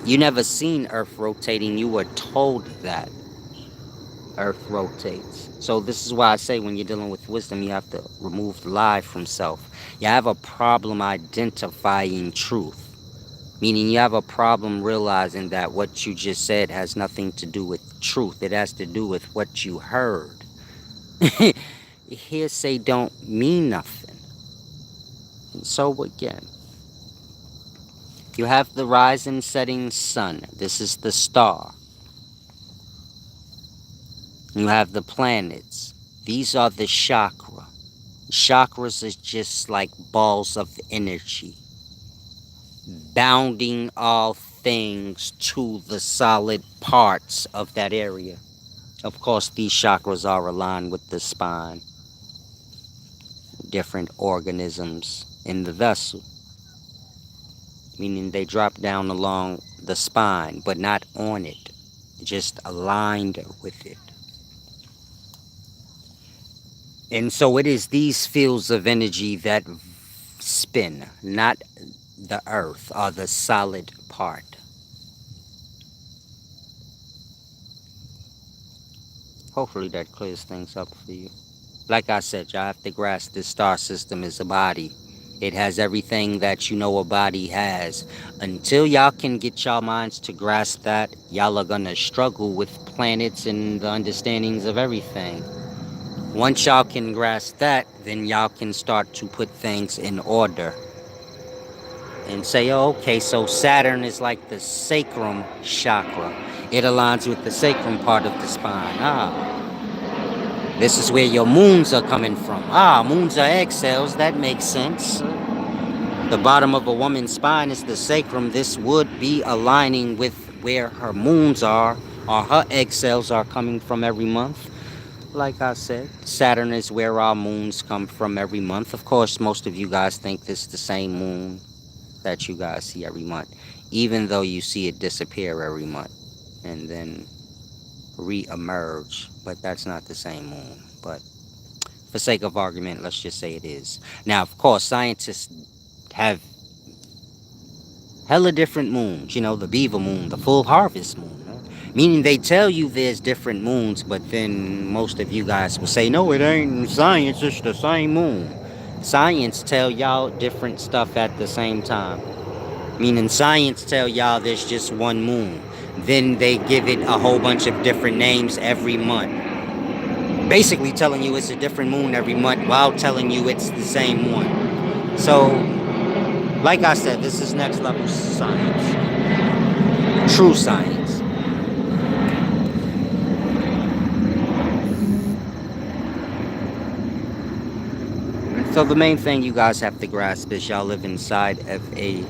You never seen Earth rotating, you were told that Earth rotates. So this is why I say when you're dealing with wisdom, you have to remove the lie from self. You have a problem identifying truth. Meaning you have a problem realizing that what you just said has nothing to do with truth. It has to do with what you heard. Hearsay don't mean nothing. And so again, you have the rising setting sun. This is the star. You have the planets. These are the chakra. Chakras is just like balls of energy, bounding all things to the solid parts of that area. Of course, these chakras are aligned with the spine, different organisms in the vessel, meaning they drop down along the spine, but not on it, just aligned with it. And so it is these fields of energy that spin, not the earth or the solid part. Hopefully that clears things up for you. Like I said, y'all have to grasp this star system is a body. It has everything that you know a body has. Until y'all can get y'all minds to grasp that, y'all are gonna struggle with planets and the understandings of everything. Once y'all can grasp that, then y'all can start to put things in order. And say, oh, okay, so Saturn is like the sacrum chakra. It aligns with the sacrum part of the spine. This is where your moons are coming from. Moons are egg cells. That makes sense. The bottom of a woman's spine is the sacrum. This would be aligning with where her moons are, or her egg cells are coming from every month. Like I said, Saturn is where our moons come from every month. Of course, most of you guys think this is the same moon that you guys see every month, even though you see it disappear every month and then re-emerge, but that's not the same moon. But for sake of argument, let's just say it is. Now, of course, scientists have hella different moons, the beaver moon, the full harvest moon, meaning they tell you there's different moons, but then most of you guys will say, no, it ain't science, it's the same moon. Science tell y'all different stuff at the same time. Meaning science tell y'all there's just one moon. Then they give it a whole bunch of different names every month. Basically telling you it's a different moon every month while telling you it's the same one. So, like I said, this is next level science. True science. So the main thing you guys have to grasp is y'all live inside of a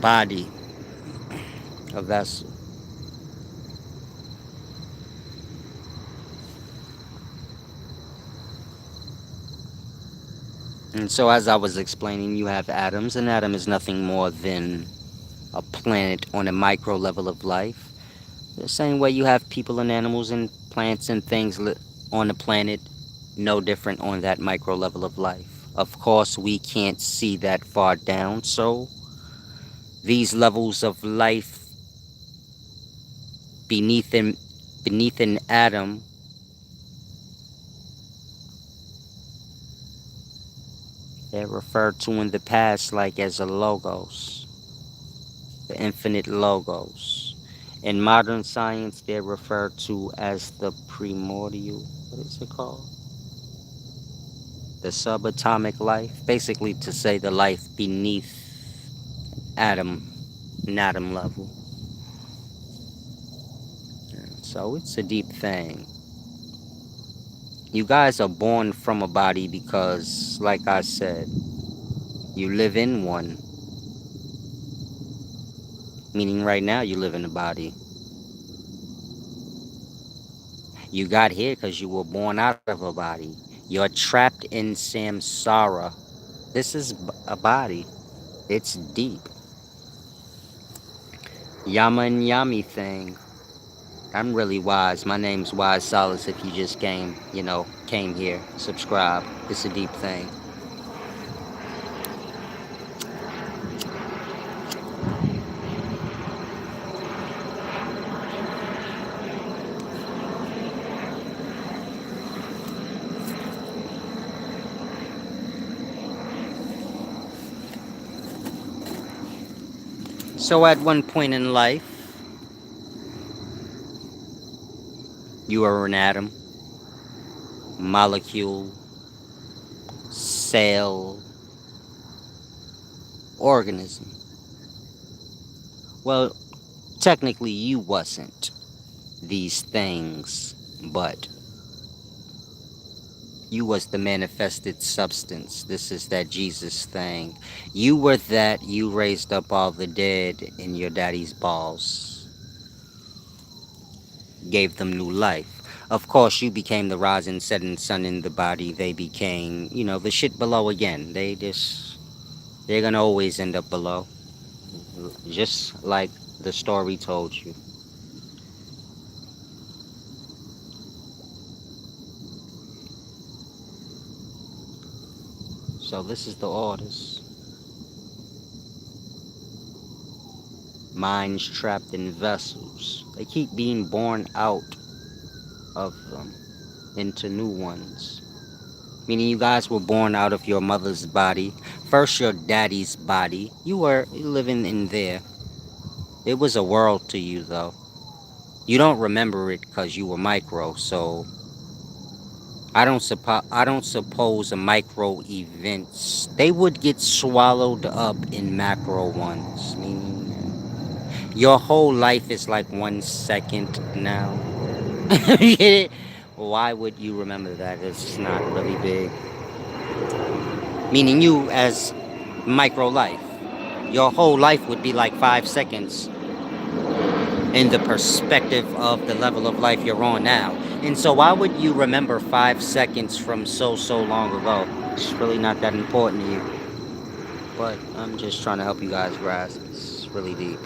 body, a vessel. And so as I was explaining, you have atoms, and atom is nothing more than a planet on a micro level of life. The same way you have people and animals and plants and things on the planet, no different on that micro level of life. Of course, we can't see that far down, so these levels of life beneath an, beneath an atom, they're referred to in the past like as a logos, the infinite logos. In modern science, they're referred to as the primordial, what is it called? The subatomic life, basically to say the life beneath atom, an atom level. So it's a deep thing. You guys are born from a body because, like I said, you live in one. Meaning right now you live in a body. You got here because you were born out of a body. You're trapped in samsara. This is a body. It's deep. Yama and Yami thing. I'm really wise. My name's Wise Solace. If you just came here, subscribe. It's a deep thing. So at one point in life, you are an atom, molecule, cell, organism. Well, technically you wasn't these things, but you was the manifested substance. This is that Jesus thing. You were that. You raised up all the dead in your daddy's balls, gave them new life. Of course, you became the rising, setting sun in the body. They became, the shit below again. They're gonna always end up below, just like the story told you. So this is the orders. Minds trapped in vessels. They keep being born out of them into new ones. Meaning you guys were born out of your mother's body. First your daddy's body. You were living in there. It was a world to you though. You don't remember it because you were micro, so I don't suppose a micro events they would get swallowed up in macro ones. Meaning your whole life is like 1 second now. You get it? Why would you remember that? It's not really big. Meaning you as micro life. Your whole life would be like 5 seconds in the perspective of the level of life you're on now. And so why would you remember 5 seconds from so long ago? It's really not that important to you. But I'm just trying to help you guys grasp. It's really deep.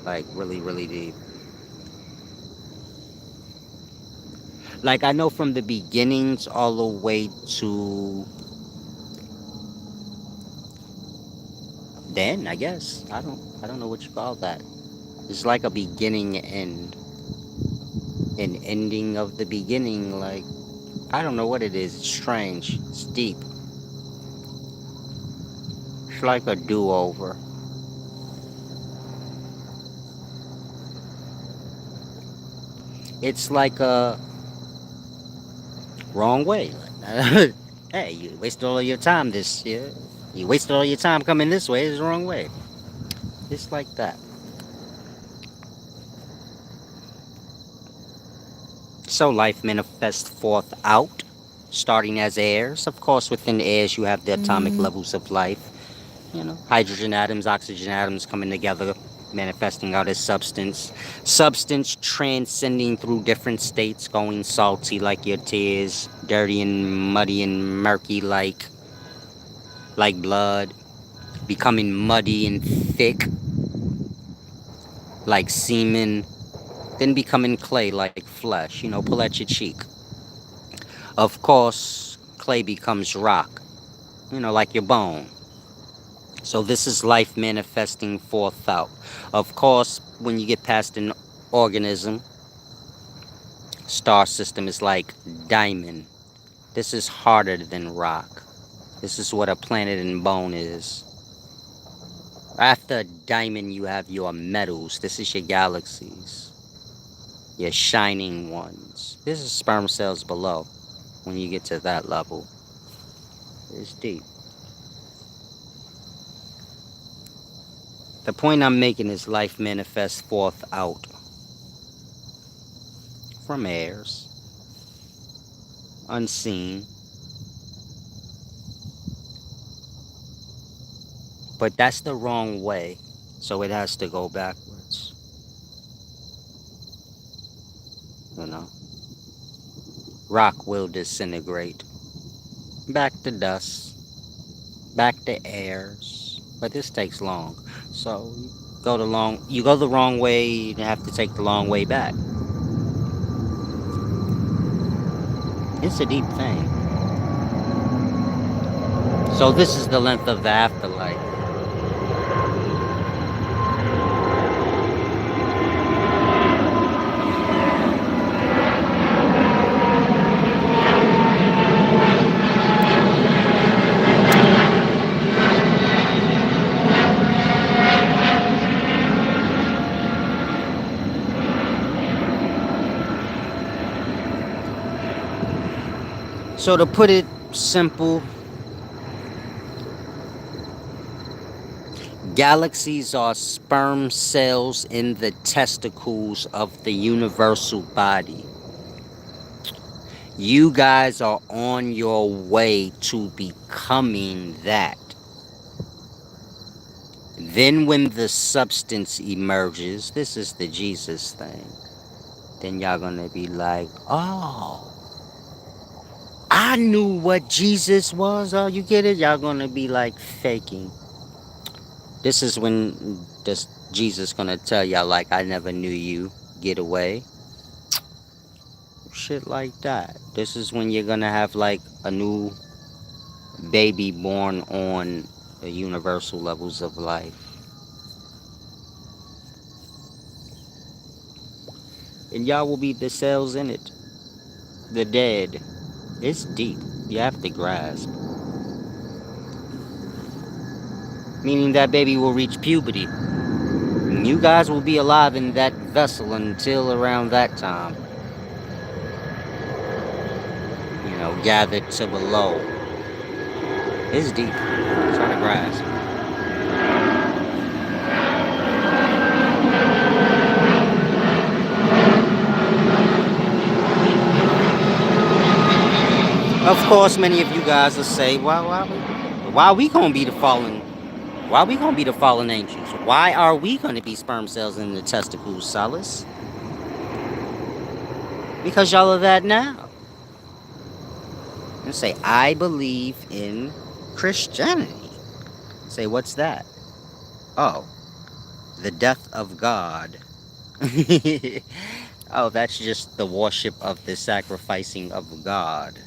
Like really, really deep. Like I know from the beginnings all the way to then, I guess. I don't know what you call that. It's like a beginning and an ending of the beginning. Like I don't know what it is. It's strange. It's deep. It's like a do-over. It's like a wrong way. Hey, you wasted all of your time this year. You wasted all your time coming this way. It's the wrong way. It's like that. So life manifests forth out. starting as airs. Of course, within the airs, you have the atomic Mm-hmm. levels of life. Hydrogen atoms, oxygen atoms coming together, manifesting out as substance. Substance transcending through different states, going salty like your tears, dirty and muddy and murky like blood, becoming muddy and thick like semen, then becoming clay like flesh. Pull at your cheek. Of course, clay becomes rock, like your bone. So this is life manifesting forth out. Of course, when you get past an organism, star system is like diamond. This is harder than rock. This is what a planet and bone is. After a diamond, you have your metals. This is your galaxies, your shining ones. This is sperm cells below. When you get to that level, it's deep. The point I'm making is life manifests forth out from airs, unseen, but that's the wrong way. So it has to go backwards, you know. Rock will disintegrate. Back to dust, back to airs. But this takes long. So you go the wrong way, you have to take the long way back. It's a deep thing. So this is the length of the afterlife. So to put it simple, galaxies are sperm cells in the testicles of the universal body. You guys are on your way to becoming that. Then, when the substance emerges, this is the Jesus thing. Then y'all gonna be like, oh, I knew what Jesus was. Oh, you get it? Y'all gonna be like faking. This is when this Jesus gonna tell y'all like, I never knew you. Get away. Shit like that. This is when you're gonna have like a new baby born on the universal levels of life. And y'all will be the cells in it. The dead. It's deep. You have to grasp. Meaning that baby will reach puberty. And you guys will be alive in that vessel until around that time. Gathered to below. It's deep. Try to grasp. Of course, many of you guys will say, why are we gonna be the fallen? Why are we gonna be the fallen angels? Why are we gonna be sperm cells in the testicles, Solace? Because y'all are that now. And say, I believe in Christianity. Say, what's that? Oh, the death of God. Oh, that's just the worship of the sacrificing of God.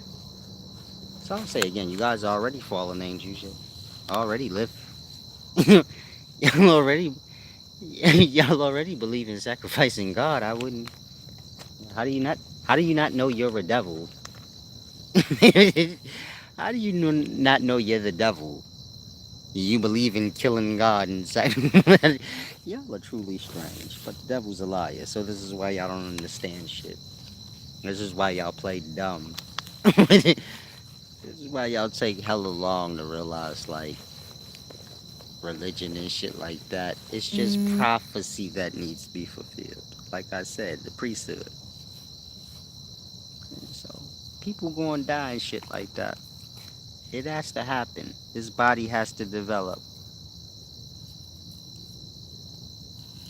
So I'll say again, you guys are already fallen angels. You already live. y'all already, y'all already believe in sacrificing God. I wouldn't. How do you not? How do you not know you're a devil? How do you not know you're the devil? You believe in killing God and y'all are truly strange, but the devil's a liar. So this is why y'all don't understand shit. This is why y'all play dumb. This is why y'all take hella long to realize like religion and shit like that. It's just Mm-hmm. prophecy that needs to be fulfilled. Like I said, the priesthood. And so People going to die and shit like that. It has to happen. His body has to develop.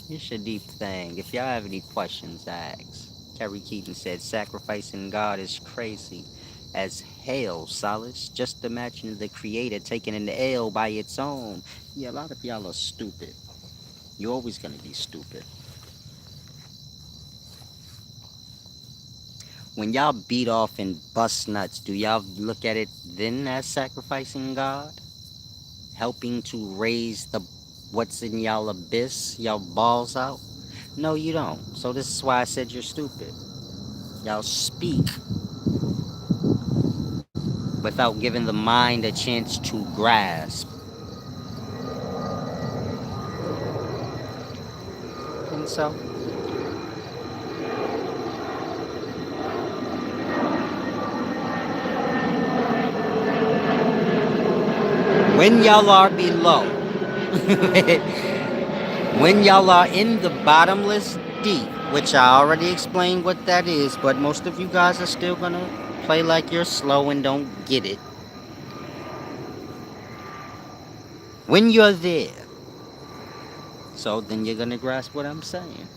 It's a deep thing. If y'all have any questions, ask. Kerry Keaton said, sacrificing God is crazy as hell, Solace. Just imagine the creator taking an L by its own. Yeah, a lot of y'all are stupid. You're always gonna be stupid. When y'all beat off and bust nuts, do y'all look at it then as sacrificing God? Helping to raise the what's in y'all abyss, y'all balls out? No, you don't. So this is why I said you're stupid. Y'all speak without giving the mind a chance to grasp. And so, when y'all are below, when y'all are in the bottomless deep, which I already explained what that is, but most of you guys are still gonna play like you're slow and don't get it. When you're there, so then you're gonna grasp what I'm saying.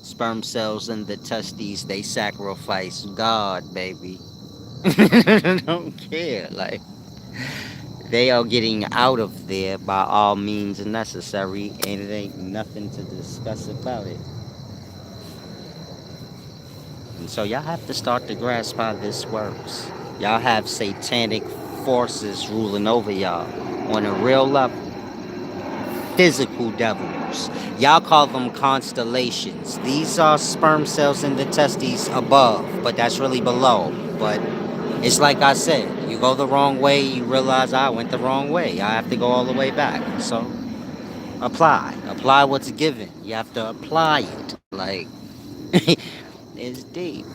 Sperm cells in the testes, they sacrifice God, baby. Don't care. Like, they are getting out of there by all means necessary, and it ain't nothing to discuss about it. And so y'all have to start to grasp how this works. Y'all have satanic forces ruling over y'all on a real level. Physical devils. Y'all call them constellations. These are sperm cells in the testes above, but that's really below. But it's like I said, you go the wrong way, you realize I went the wrong way. I have to go all the way back. So apply what's given. You have to apply it. Like, it's deep.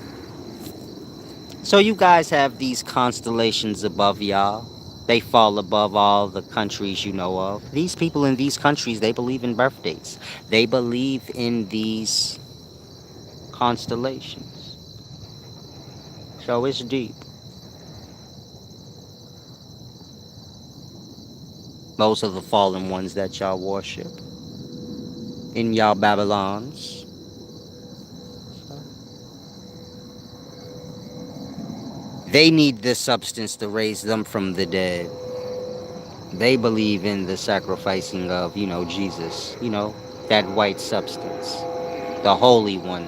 So you guys have these constellations above y'all. They fall above all the countries you know of. These people in these countries, they believe in birthdays. They believe in these constellations. So it's deep. Those are the fallen ones that y'all worship in y'all Babylons. They need this substance to raise them from the dead. They believe in the sacrificing of, Jesus, that white substance, the holy one,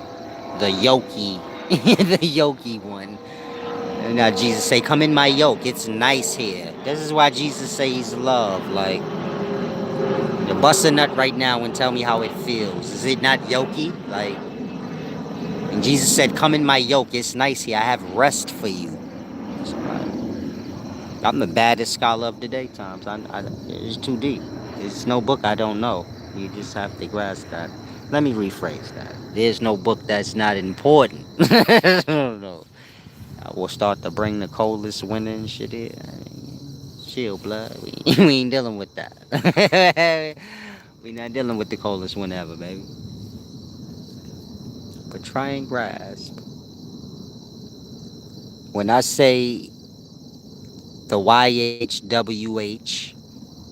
the yoki, the yoki one. And now Jesus say, come in my yoke, it's nice here. This is why Jesus say he's love. Like, you bust a nut right now and tell me how it feels. Is it not yoki? Like, and Jesus said, come in my yoke, it's nice here, I have rest for you. So, I'm the baddest scholar of the daytimes. It's too deep. There's no book I don't know. You just have to grasp that. Let me rephrase that. There's no book that's not important. No. I will start to bring the coldest winter and shit in. Chill, blood. We ain't dealing with that. We not dealing with the coldest winter ever, baby. But try and grasp. When I say the YHWH,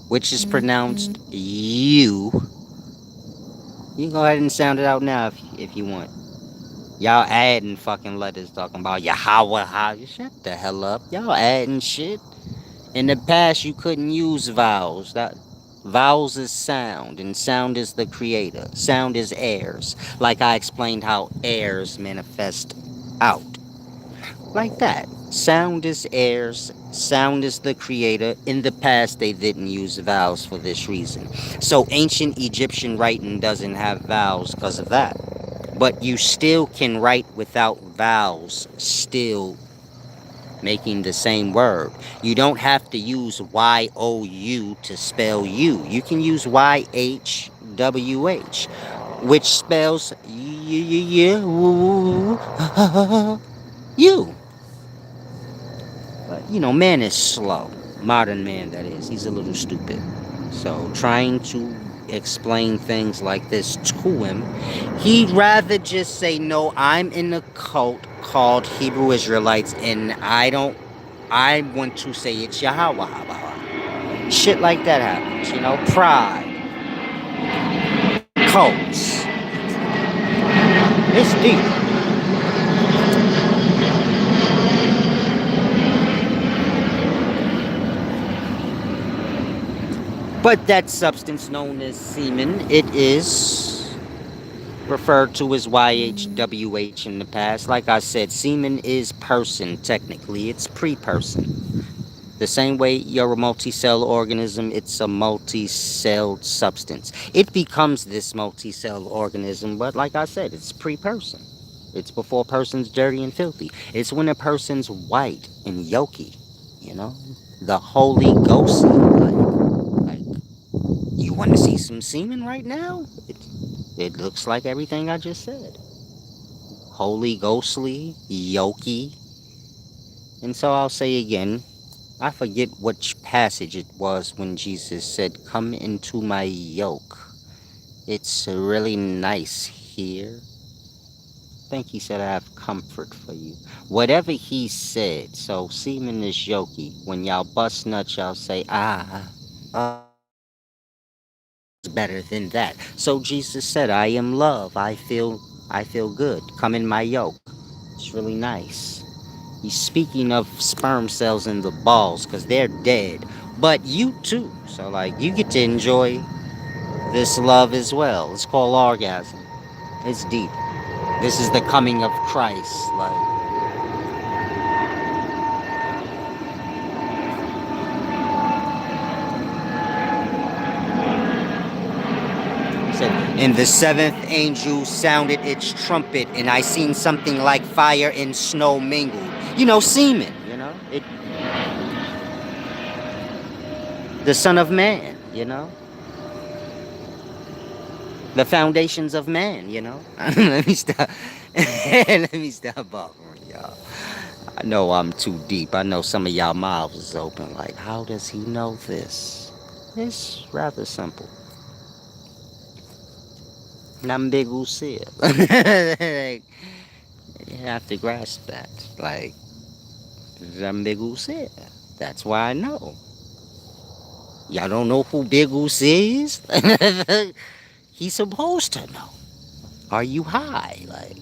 which is pronounced you, you can go ahead and sound it out now if you want. Y'all adding fucking letters talking about Yahweh, how you shut the hell up. Y'all adding shit. In the past, you couldn't use vowels. Vowels is sound, and sound is the creator. Sound is airs. Like I explained how airs manifest out. Like that. Sound is airs. Sound is the creator. In the past, they didn't use vowels for this reason. So ancient Egyptian writing doesn't have vowels because of that. But you still can write without vowels, still making the same word. You don't have to use YOU to spell you. You can use YHWH, which spells you. But, man is slow. Modern man, that is. He's a little stupid. So trying to explain things like this to him, he'd rather just say, no, I'm in a cult called Hebrew Israelites, and I want to say it's Yahweh. Shit like that happens, pride, cults. It's deep. But that substance known as semen, it is referred to as YHWH in the past. Like I said, semen is person, technically. It's pre-person. The same way you're a multi-cell organism, it's a multi-celled substance. It becomes this multi-cell organism, but like I said, it's pre-person. It's before a person's dirty and filthy. It's when a person's white and yolky, you know? The Holy Ghost. Like you want to see some semen right now? It looks like everything I just said. Holy Ghostly, yolky. And so I'll say again, I forget which passage it was when Jesus said, "Come into my yoke. It's really nice here." I think he said, "I have comfort for you." Whatever he said, so semen is yokey. When y'all bust nuts, y'all say, it's better than that. So Jesus said, "I am love. I feel good. Come in my yoke. It's really nice." He's speaking of sperm cells in the balls because they're dead. But you too. So, like, you get to enjoy this love as well. It's called orgasm. It's deep. This is the coming of Christ. Like, he said, and the seventh angel sounded its trumpet, and I seen something like fire and snow mingled. Semen, the Son of Man, the foundations of man. Let me stop. Let me stop bothering y'all. I know I'm too deep. I know some of y'all mouths is open. Like, how does he know this? It's rather simple. Nambegusia. Like, you have to grasp that. Like, Nambegusia. That's why I know. Y'all don't know who Big Goose is? He's supposed to know. Are you high? Like,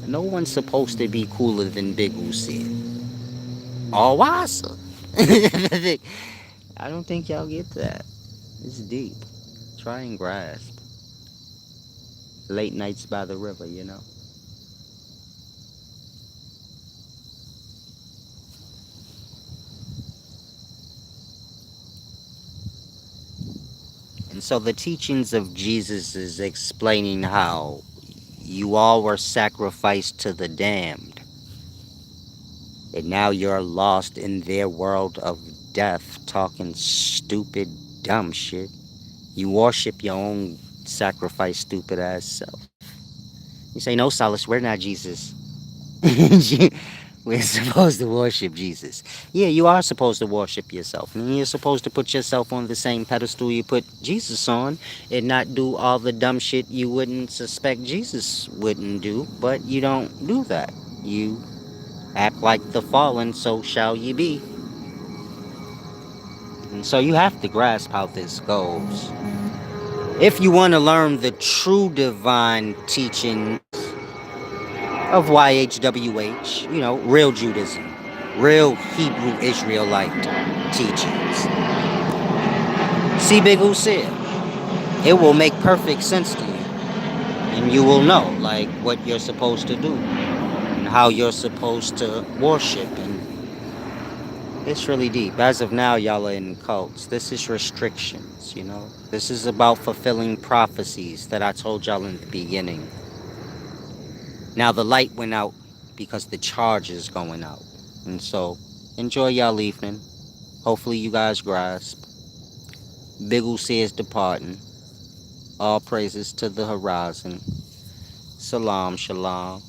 no one's supposed to be cooler than Big Goose is. Or wiser. I don't think y'all get that. It's deep. Try and grasp. Late nights by the river. And so the teachings of Jesus is explaining how you all were sacrificed to the damned. And now you're lost in their world of death, talking stupid, dumb shit. You worship your own sacrifice, stupid ass self. You say, no, Solace, we're not Jesus. We're supposed to worship Jesus. Yeah, you are supposed to worship yourself. And you're supposed to put yourself on the same pedestal you put Jesus on and not do all the dumb shit you wouldn't suspect Jesus wouldn't do. But you don't do that. You act like the fallen, so shall ye be. And so you have to grasp how this goes. If you want to learn the true divine teaching of YHWH, real Judaism, real Hebrew Israelite teachings. See Big Who said, it will make perfect sense to you. And you will know, like, what you're supposed to do and how you're supposed to worship. And it's really deep. As of now, y'all are in cults. This is restrictions. This is about fulfilling prophecies that I told y'all in the beginning. Now the light went out because the charge is going out. And so, enjoy y'all evening. Hopefully you guys grasp. Big Uzi is departing. All praises to the horizon. Salam, shalom.